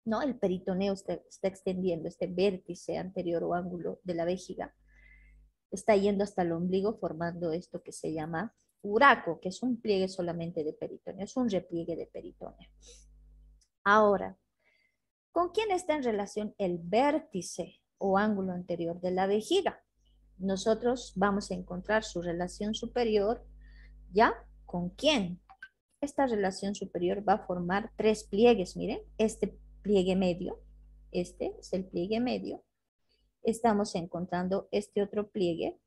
¿no? El peritoneo está extendiendo este vértice anterior o ángulo de la vejiga. Está yendo hasta el ombligo formando esto que se llama uraco, que es un pliegue solamente de peritoneo, es un repliegue de peritoneo. Ahora, ¿con quién está en relación el vértice o ángulo anterior de la vejiga? Nosotros vamos a encontrar su relación superior, ¿ya? ¿Con quién? Esta relación superior va a formar tres pliegues, miren, este pliegue medio, este es el pliegue medio. Estamos encontrando este otro pliegue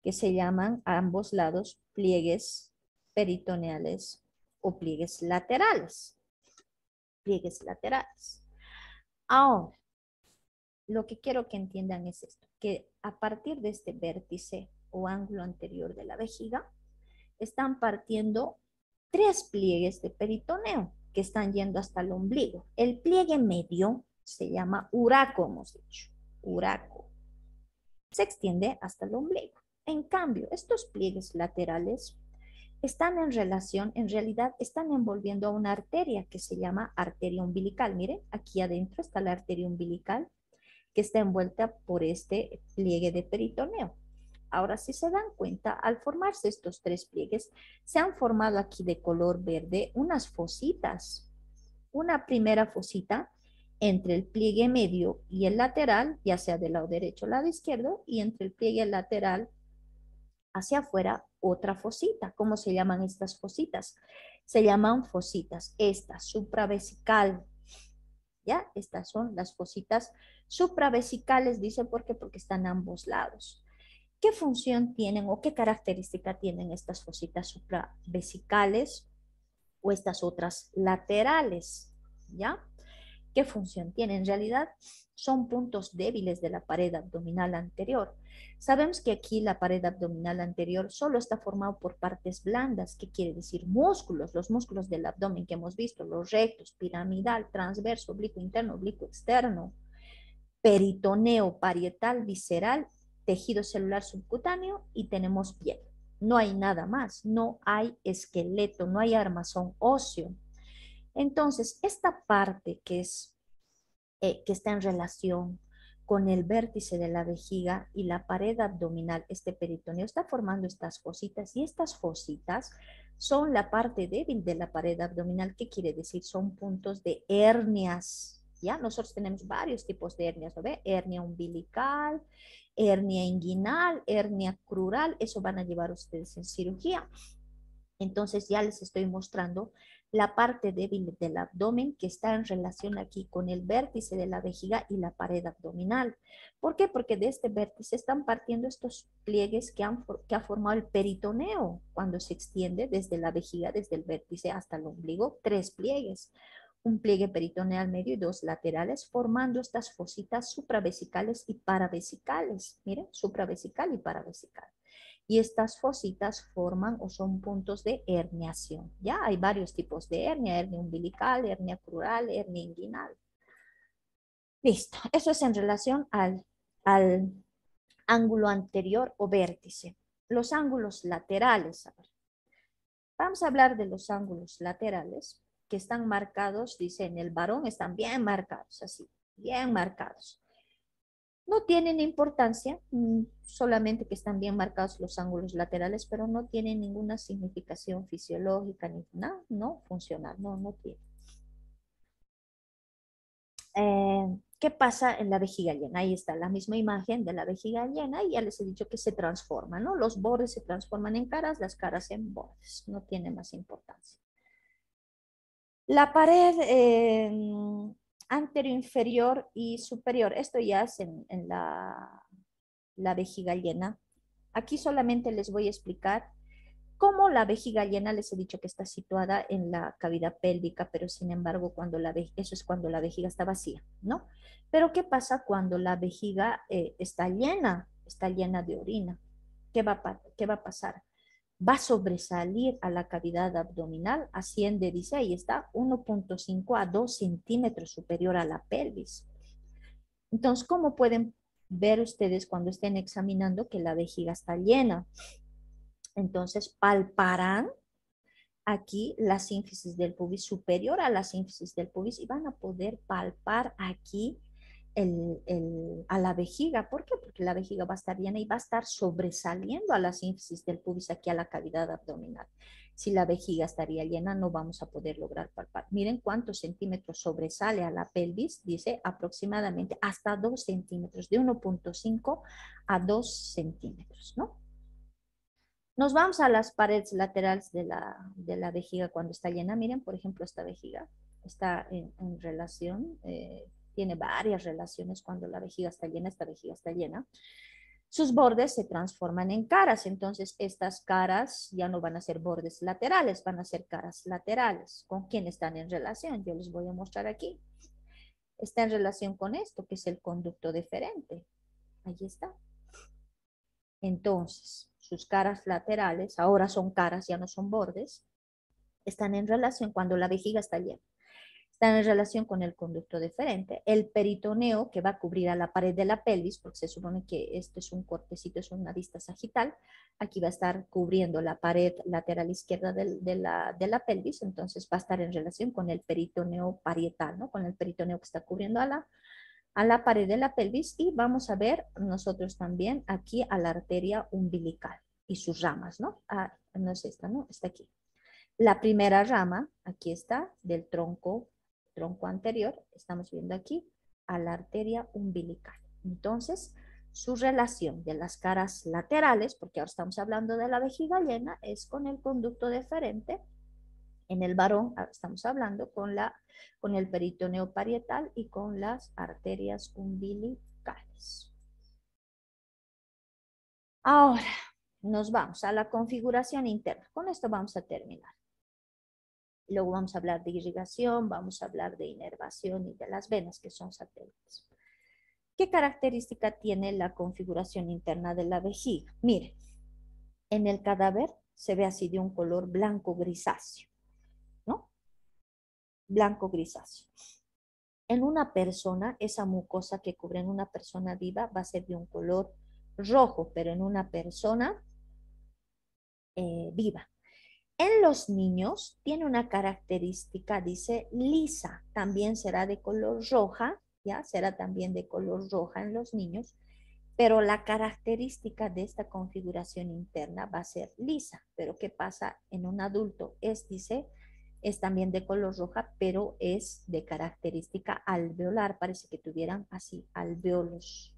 que se llaman a ambos lados pliegues peritoneales o pliegues laterales. Pliegues laterales. Ahora, lo que quiero que entiendan es esto, que a partir de este vértice o ángulo anterior de la vejiga, están partiendo tres pliegues de peritoneo que están yendo hasta el ombligo. El pliegue medio se llama uraco, hemos dicho, uraco. Se extiende hasta el ombligo. En cambio, estos pliegues laterales están en relación, en realidad están envolviendo a una arteria que se llama arteria umbilical. Miren, aquí adentro está la arteria umbilical que está envuelta por este pliegue de peritoneo. Ahora, si se dan cuenta, al formarse estos tres pliegues, se han formado aquí de color verde unas fositas. Una primera fosita entre el pliegue medio y el lateral, ya sea del lado derecho o lado izquierdo, y entre el pliegue lateral hacia afuera otra fosita. ¿Cómo se llaman estas fositas? Se llaman fositas. Esta supravesical, ¿ya? Estas son las fositas supravesicales, dice ¿por qué? Porque están a ambos lados. ¿Qué función tienen o qué característica tienen estas fositas supravesicales o estas otras laterales? ¿Ya? ¿Qué función tienen? En realidad son puntos débiles de la pared abdominal anterior. Sabemos que aquí la pared abdominal anterior solo está formado por partes blandas, ¿qué quiere decir? Músculos, los músculos del abdomen que hemos visto, los rectos, piramidal, transverso, oblicuo interno, oblicuo externo, peritoneo, parietal, visceral, tejido celular subcutáneo y tenemos piel. No hay nada más, no hay esqueleto, no hay armazón óseo. Entonces, esta parte que está en relación con el vértice de la vejiga y la pared abdominal, este peritoneo, está formando estas fositas y estas fositas son la parte débil de la pared abdominal. ¿Qué quiere decir? Son puntos de hernias. ¿Ya? Nosotros tenemos varios tipos de hernias, ¿lo ve? Hernia umbilical, hernia inguinal, hernia crural, eso van a llevar ustedes en cirugía. Entonces ya les estoy mostrando la parte débil del abdomen que está en relación aquí con el vértice de la vejiga y la pared abdominal. ¿Por qué? Porque de este vértice están partiendo estos pliegues que ha formado el peritoneo cuando se extiende desde la vejiga, desde el vértice hasta el ombligo, tres pliegues. Un pliegue peritoneal medio y dos laterales, formando estas fositas supravesicales y paravesicales. Miren, supravesical y paravesical. Y estas fositas forman o son puntos de herniación. Ya hay varios tipos de hernia, hernia umbilical, hernia crural, hernia inguinal. Listo, eso es en relación al ángulo anterior o vértice. Los ángulos laterales. A ver. Vamos a hablar de los ángulos laterales que están marcados, dice en el varón, están bien marcados, así, bien marcados. No tienen importancia, solamente que están bien marcados los ángulos laterales, pero no tienen ninguna significación fisiológica ni nada, no funcional, no tiene. ¿Qué pasa en la vejiga llena? Ahí está la misma imagen de la vejiga llena y ya les he dicho que se transforma, ¿no? Los bordes se transforman en caras, las caras en bordes, no tiene más importancia. La pared anterior, inferior y superior, esto ya es en la vejiga llena. Aquí solamente les voy a explicar cómo la vejiga llena, les he dicho que está situada en la cavidad pélvica, pero sin embargo, eso es cuando la vejiga está vacía, ¿no? Pero ¿qué pasa cuando la vejiga está llena de orina? ¿Qué va a pasar? Va a sobresalir a la cavidad abdominal, asciende, dice, ahí está, 1.5 a 2 centímetros superior a la pelvis. Entonces, ¿cómo pueden ver ustedes cuando estén examinando que la vejiga está llena? Entonces, palparán aquí la sínfisis del pubis, superior a la sínfisis del pubis, y van a poder palpar aquí a la vejiga. ¿Por qué? Porque la vejiga va a estar llena y va a estar sobresaliendo a la sínfisis del pubis aquí a la cavidad abdominal. Si la vejiga estaría llena, no vamos a poder lograr palpar. Miren cuántos centímetros sobresale a la pelvis, dice aproximadamente hasta 2 centímetros, de 1.5 a 2 centímetros, ¿no? Nos vamos a las paredes laterales de la vejiga cuando está llena. Miren, por ejemplo, esta vejiga está en relación, tiene varias relaciones cuando la vejiga está llena, esta vejiga está llena. Sus bordes se transforman en caras, entonces estas caras ya no van a ser bordes laterales, van a ser caras laterales. ¿Con quién están en relación? Yo les voy a mostrar aquí. Está en relación con esto, que es el conducto deferente. Ahí está. Entonces, sus caras laterales, ahora son caras, ya no son bordes, están en relación cuando la vejiga está llena. Están en relación con el conducto deferente, el peritoneo que va a cubrir a la pared de la pelvis, porque se supone que este es un cortecito, es una vista sagital. Aquí va a estar cubriendo la pared lateral izquierda de la pelvis, entonces va a estar en relación con el peritoneo parietal, ¿no? Con el peritoneo que está cubriendo a la pared de la pelvis, y vamos a ver nosotros también aquí a la arteria umbilical y sus ramas, ¿no? Ah, no es esta, ¿no? Está aquí. La primera rama, aquí está, del tronco anterior, estamos viendo aquí a la arteria umbilical. Entonces, su relación de las caras laterales, porque ahora estamos hablando de la vejiga llena, es con el conducto deferente. En el varón estamos hablando con el peritoneo parietal y con las arterias umbilicales. Ahora nos vamos a la configuración interna. Con esto vamos a terminar. Luego vamos a hablar de irrigación, vamos a hablar de inervación y de las venas que son satélites. ¿Qué característica tiene la configuración interna de la vejiga? Miren, en el cadáver se ve así de un color blanco grisáceo, ¿no? Blanco grisáceo. En una persona, esa mucosa que cubre en una persona viva va a ser de un color rojo, pero en una persona viva. En los niños tiene una característica, dice lisa, también será de color roja, ya será también de color roja en los niños, pero la característica de esta configuración interna va a ser lisa. Pero ¿qué pasa en un adulto? Dice, es también de color roja, pero es de característica alveolar, parece que tuvieran así alveolos,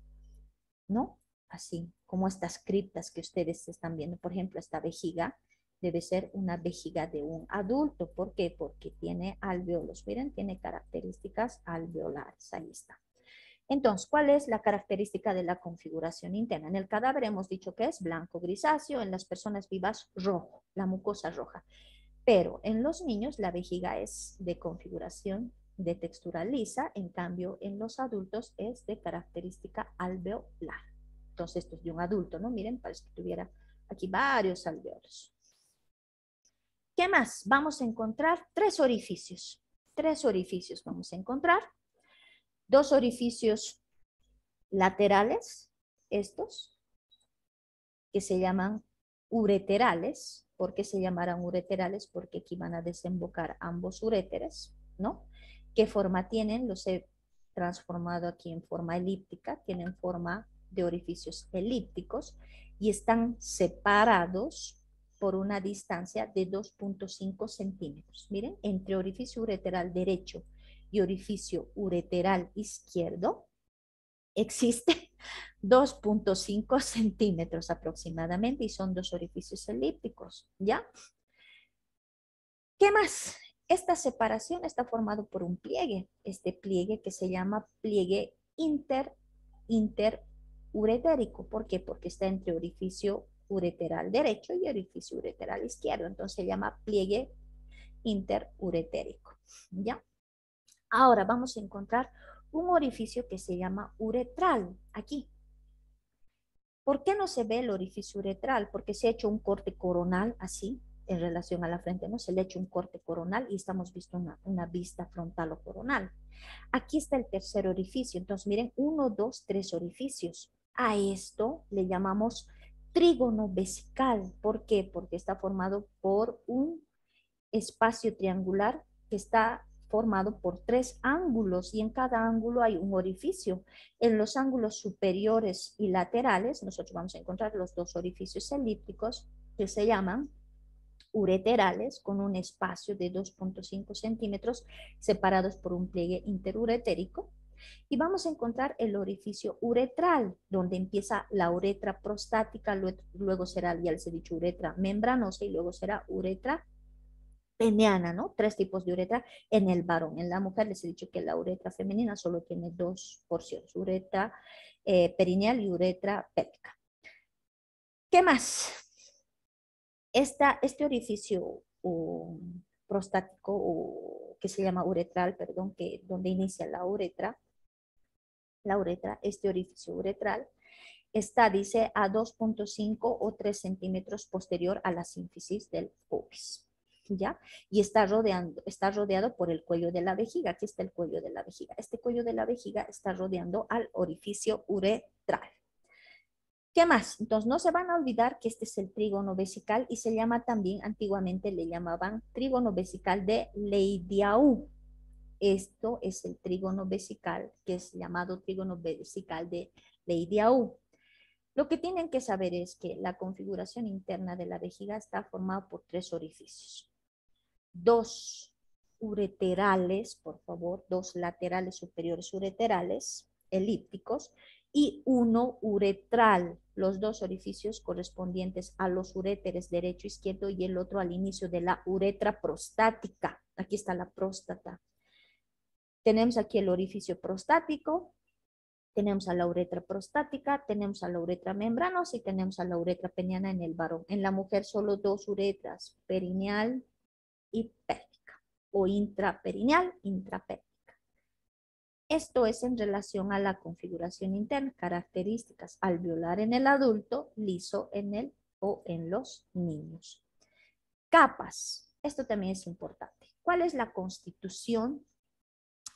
¿no? Así como estas criptas que ustedes están viendo, por ejemplo, esta vejiga debe ser una vejiga de un adulto. ¿Por qué? Porque tiene alveolos. Miren, tiene características alveolares. Ahí está. Entonces, ¿cuál es la característica de la configuración interna? En el cadáver hemos dicho que es blanco grisáceo, en las personas vivas rojo, la mucosa roja. Pero en los niños la vejiga es de configuración de textura lisa, en cambio en los adultos es de característica alveolar. Entonces esto es de un adulto, ¿no? Miren, parece que tuviera aquí varios alveolos. ¿Qué más? Vamos a encontrar tres orificios. Tres orificios vamos a encontrar. Dos orificios laterales, estos, que se llaman ureterales. ¿Por qué se llamarán ureterales? Porque aquí van a desembocar ambos uréteres, ¿no? ¿Qué forma tienen? Los he transformado aquí en forma elíptica, tienen forma de orificios elípticos y están separados por una distancia de 2.5 centímetros. Miren, entre orificio ureteral derecho y orificio ureteral izquierdo existe 2.5 centímetros aproximadamente y son dos orificios elípticos, ¿ya? ¿Qué más? Esta separación está formado por un pliegue, este pliegue que se llama pliegue interuretérico. ¿Por qué? Porque está entre orificio ureteral derecho y orificio ureteral izquierdo, entonces se llama pliegue interuretérico, ¿ya? Ahora vamos a encontrar un orificio que se llama uretral, aquí. ¿Por qué no se ve el orificio uretral? Porque se ha hecho un corte coronal así, en relación a la frente, ¿no? Se le ha hecho un corte coronal y estamos viendo una vista frontal o coronal. Aquí está el tercer orificio. Entonces, miren, 1, 2, 3 orificios. A esto le llamamos trígono vesical. ¿Por qué? Porque está formado por un espacio triangular que está formado por 3 ángulos y en cada ángulo hay un orificio. En los ángulos superiores y laterales nosotros vamos a encontrar los dos orificios elípticos que se llaman ureterales con un espacio de 2.5 centímetros separados por un pliegue interuretérico. Y vamos a encontrar el orificio uretral, donde empieza la uretra prostática, luego será, ya les he dicho, uretra membranosa y luego será uretra peniana, ¿no? 3 tipos de uretra en el varón. En la mujer les he dicho que la uretra femenina solo tiene 2 porciones, uretra perineal y uretra pélvica. ¿Qué más? Este orificio prostático, que se llama uretral, perdón, que donde inicia la uretra, este orificio uretral, está, dice, a 2.5 o 3 centímetros posterior a la sínfisis del pubis, ¿ya? Y está rodeado por el cuello de la vejiga. Aquí está el cuello de la vejiga. Este cuello de la vejiga está rodeando al orificio uretral. ¿Qué más? Entonces no se van a olvidar que este es el trígono vesical y se llama también, antiguamente le llamaban trígono vesical de Leidiaú. Esto es el trígono vesical, que es llamado trígono vesical de Leidiaú. Lo que tienen que saber es que la configuración interna de la vejiga está formada por 3 orificios. 2 ureterales, por favor, 2 laterales superiores ureterales, elípticos, y 1 uretral, los 2 orificios correspondientes a los uréteres derecho e izquierdo y el otro al inicio de la uretra prostática. Aquí está la próstata. Tenemos aquí el orificio prostático, tenemos a la uretra prostática, tenemos a la uretra membranosa y tenemos a la uretra peniana en el varón. En la mujer solo 2 uretras, perineal y pélvica, o intraperineal, intrapélvica. Esto es en relación a la configuración interna, características alveolar en el adulto, liso en el o en los niños. Capas, esto también es importante. ¿Cuál es la constitución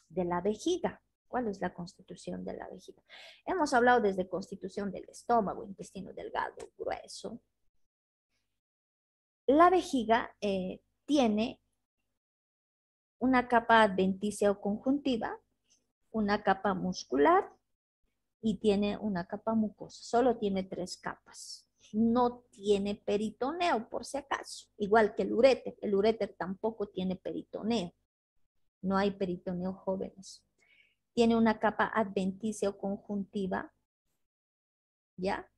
de la vejiga? ¿Cuál es la constitución de la vejiga? Hemos hablado desde constitución del estómago, intestino delgado, grueso. La vejiga tiene una capa adventicia o conjuntiva, una capa muscular y tiene una capa mucosa. Solo tiene 3 capas. No tiene peritoneo, por si acaso. Igual que el uréter. El uréter tampoco tiene peritoneo. No hay peritoneo jóvenes. Tiene una capa adventicia o conjuntiva, ¿ya?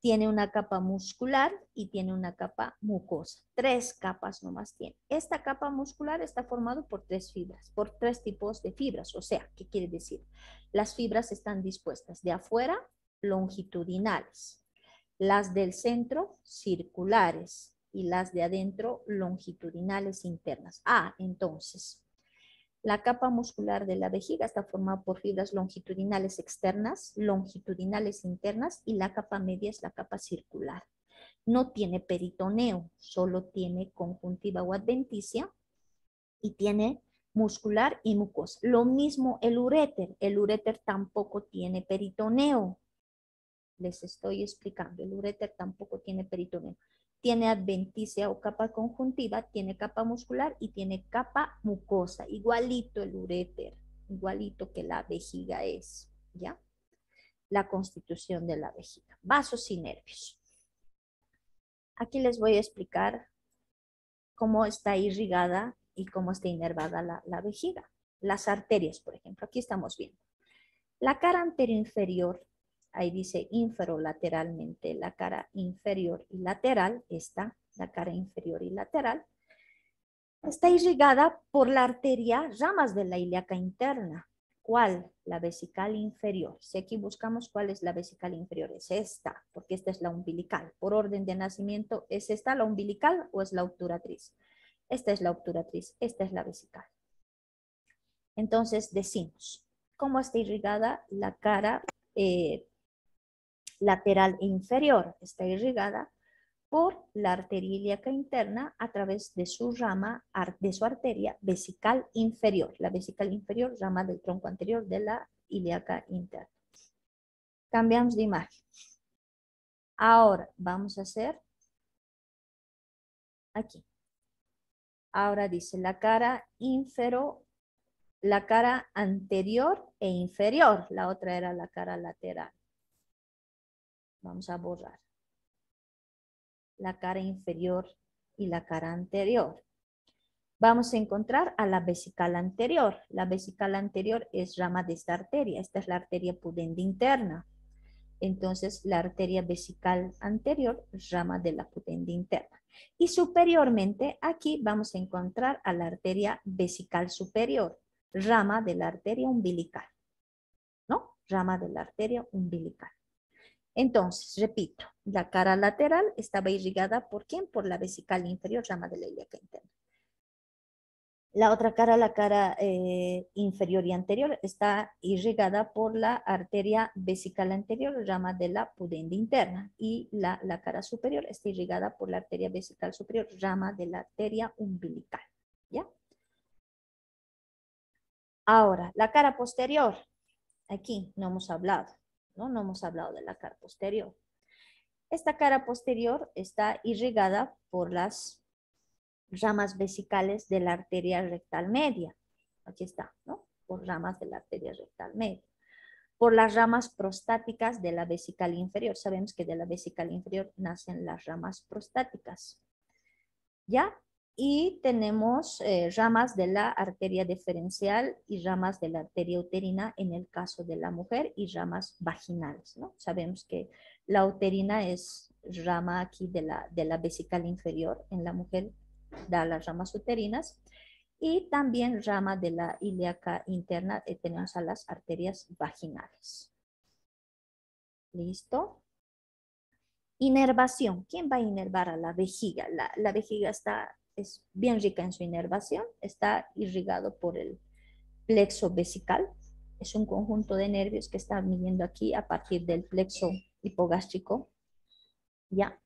Tiene una capa muscular y tiene una capa mucosa. 3 capas nomás tiene. Esta capa muscular está formada por 3 fibras, por 3 tipos de fibras. O sea, ¿qué quiere decir? Las fibras están dispuestas de afuera, longitudinales. Las del centro, circulares. Y las de adentro, longitudinales internas. Entonces, la capa muscular de la vejiga está formada por fibras longitudinales externas, longitudinales internas y la capa media es la capa circular. No tiene peritoneo, solo tiene conjuntiva o adventicia y tiene muscular y mucosa. Lo mismo el uréter tampoco tiene peritoneo. Les estoy explicando, el uréter tampoco tiene peritoneo. Tiene adventicia o capa conjuntiva, tiene capa muscular y tiene capa mucosa, igualito el uréter. igualito que la vejiga es, ¿ya? La constitución de la vejiga. Vasos y nervios. Aquí les voy a explicar cómo está irrigada y cómo está inervada la vejiga. Las arterias, por ejemplo, aquí estamos viendo. La cara anterior inferior, ahí dice inferolateralmente, la cara inferior y lateral, esta, la cara inferior y lateral, está irrigada por la arteria ramas de la ilíaca interna. ¿Cuál? La vesical inferior. Si aquí buscamos cuál es la vesical inferior, es esta, porque esta es la umbilical. Por orden de nacimiento, ¿es esta la umbilical o es la obturatriz? Esta es la obturatriz, esta es la vesical. Entonces decimos, ¿cómo está irrigada la cara lateral e inferior? Está irrigada por la arteria ilíaca interna a través de su rama, de su arteria vesical inferior. La vesical inferior, rama del tronco anterior de la ilíaca interna. Cambiamos de imagen. Ahora vamos a hacer aquí. Ahora dice la cara la cara anterior e inferior. La otra era la cara lateral. Vamos a borrar la cara inferior y la cara anterior. Vamos a encontrar a la vesical anterior. La vesical anterior es rama de esta arteria. Esta es la arteria pudenda interna. Entonces, la arteria vesical anterior, rama de la pudenda interna. Y superiormente, aquí vamos a encontrar a la arteria vesical superior, rama de la arteria umbilical. ¿No? Rama de la arteria umbilical. Entonces, repito, la cara lateral estaba irrigada ¿por quién? Por la vesical inferior, rama de la ilíaca interna. La otra cara, la cara inferior y anterior, está irrigada por la arteria vesical anterior, rama de la pudenda interna. Y la cara superior está irrigada por la arteria vesical superior, rama de la arteria umbilical. ¿Ya? Ahora, la cara posterior. Aquí no hemos hablado, ¿no? No hemos hablado de la cara posterior. Esta cara posterior está irrigada por las ramas vesicales de la arteria rectal media. Aquí está, ¿no? Por ramas de la arteria rectal media. Por las ramas prostáticas de la vesical inferior. Sabemos que de la vesical inferior nacen las ramas prostáticas. ¿Ya? Y tenemos ramas de la arteria deferencial y ramas de la arteria uterina en el caso de la mujer y ramas vaginales, ¿no? Sabemos que la uterina es rama aquí de la vesical inferior. En la mujer da las ramas uterinas. Y también rama de la ilíaca interna tenemos a las arterias vaginales. ¿Listo? Inervación. ¿Quién va a inervar a la vejiga? La vejiga es bien rica en su inervación. Está irrigado por el plexo vesical. Es un conjunto de nervios que están viniendo aquí a partir del plexo hipogástrico. ¿Ya?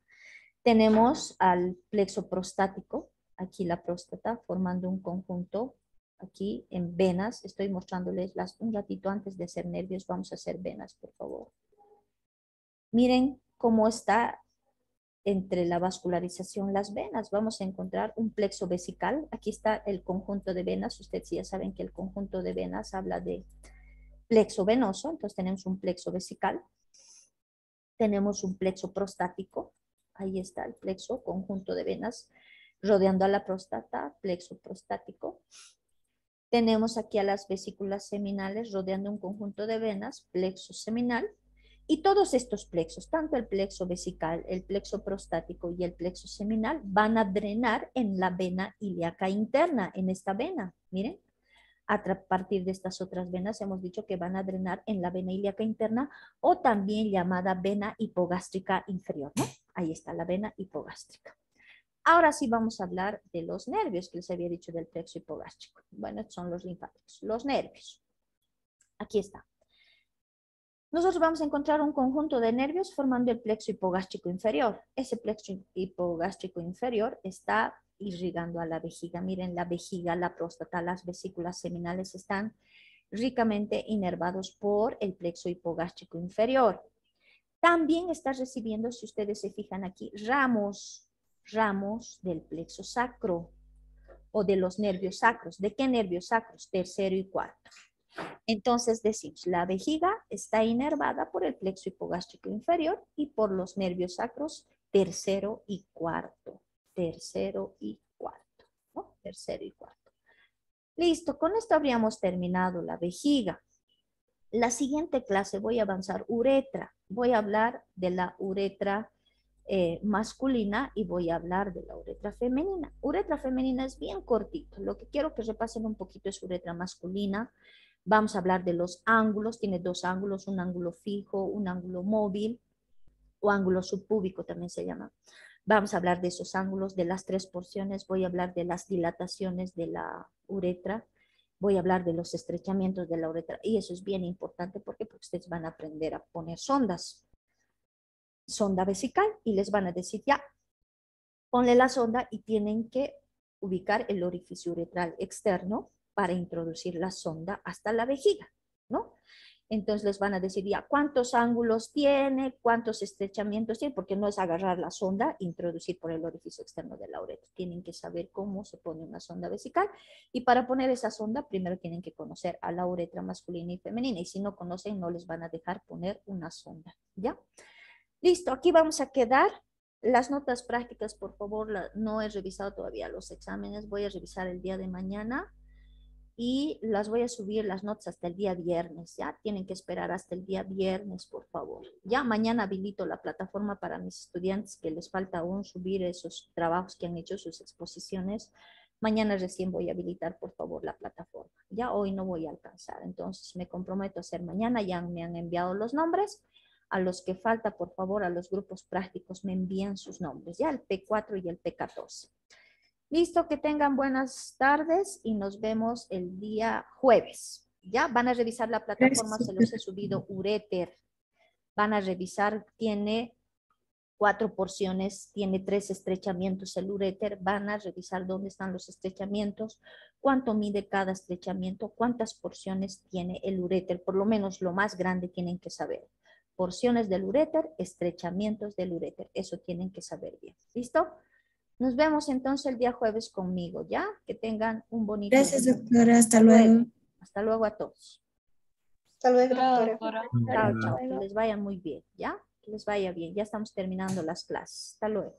Tenemos al plexo prostático. Aquí la próstata formando un conjunto. Aquí en venas. Estoy mostrándoles un ratito antes de hacer nervios. Vamos a hacer venas, por favor. Miren cómo está entre la vascularización las venas. Vamos a encontrar un plexo vesical. Aquí está el conjunto de venas. Ustedes ya saben que el conjunto de venas habla de plexo venoso. Entonces tenemos un plexo vesical. Tenemos un plexo prostático. Ahí está el plexo, conjunto de venas rodeando a la próstata, plexo prostático. Tenemos aquí a las vesículas seminales rodeando un conjunto de venas, plexo seminal. Y todos estos plexos, tanto el plexo vesical, el plexo prostático y el plexo seminal, van a drenar en la vena ilíaca interna, en esta vena. Miren, a partir de estas otras venas hemos dicho que van a drenar en la vena ilíaca interna o también llamada vena hipogástrica inferior, ¿no? Ahí está la vena hipogástrica. Ahora sí vamos a hablar de los nervios que les había dicho del plexo hipogástrico. Bueno, estos son los linfáticos. Los nervios. Aquí está. Nosotros vamos a encontrar un conjunto de nervios formando el plexo hipogástrico inferior. Ese plexo hipogástrico inferior está irrigando a la vejiga. Miren, la vejiga, la próstata, las vesículas seminales están ricamente inervados por el plexo hipogástrico inferior. También está recibiendo, si ustedes se fijan aquí, ramos del plexo sacro o de los nervios sacros. ¿De qué nervios sacros? Tercero y cuarto. Entonces decimos, la vejiga está inervada por el plexo hipogástrico inferior y por los nervios sacros tercero y cuarto. Tercero y cuarto, ¿no? Tercero y cuarto. Listo, con esto habríamos terminado la vejiga. La siguiente clase voy a avanzar uretra. Voy a hablar de la uretra masculina y voy a hablar de la uretra femenina. Uretra femenina es bien cortito. Lo que quiero que repasen un poquito es uretra masculina. Vamos a hablar de los ángulos. Tiene dos ángulos, un ángulo fijo, un ángulo móvil o ángulo subpúbico también se llama. Vamos a hablar de esos ángulos, de las tres porciones. Voy a hablar de las dilataciones de la uretra. Voy a hablar de los estrechamientos de la uretra. Y eso es bien importante. ¿Por qué? Porque ustedes van a aprender a poner sondas. Sonda vesical y les van a decir ya, ponle la sonda y tienen que ubicar el orificio uretral externo para introducir la sonda hasta la vejiga, ¿no? Entonces les van a decir ya cuántos ángulos tiene, cuántos estrechamientos tiene, porque no es agarrar la sonda e introducir por el orificio externo de la uretra. Tienen que saber cómo se pone una sonda vesical y para poner esa sonda primero tienen que conocer a la uretra masculina y femenina y si no conocen no les van a dejar poner una sonda, ¿ya? Listo, aquí vamos a quedar. Las notas prácticas, por favor, no he revisado todavía los exámenes. Voy a revisar el día de mañana y las voy a subir las notas hasta el día viernes, ¿ya? Tienen que esperar hasta el día viernes, por favor. Ya mañana habilito la plataforma para mis estudiantes que les falta aún subir esos trabajos que han hecho, sus exposiciones. Mañana recién voy a habilitar, por favor, la plataforma. Ya hoy no voy a alcanzar, entonces me comprometo a hacer mañana. Ya me han enviado los nombres. A los que falta, por favor, a los grupos prácticos me envían sus nombres, ya el P4 y el P14. Listo, que tengan buenas tardes y nos vemos el día jueves. Ya van a revisar la plataforma, se los he subido ureter. Van a revisar, tiene 4 porciones, tiene 3 estrechamientos el ureter. Van a revisar dónde están los estrechamientos, cuánto mide cada estrechamiento, cuántas porciones tiene el ureter. Por lo menos lo más grande tienen que saber. Porciones del ureter, estrechamientos del ureter. Eso tienen que saber bien. ¿Listo? Nos vemos entonces el día jueves conmigo, ¿ya? Que tengan un bonito Gracias, día. doctora. Hasta luego. Hasta luego a todos. Hasta luego, doctora. Chao, chao. Que les vaya muy bien, ¿ya? Que les vaya bien. Ya estamos terminando las clases. Hasta luego.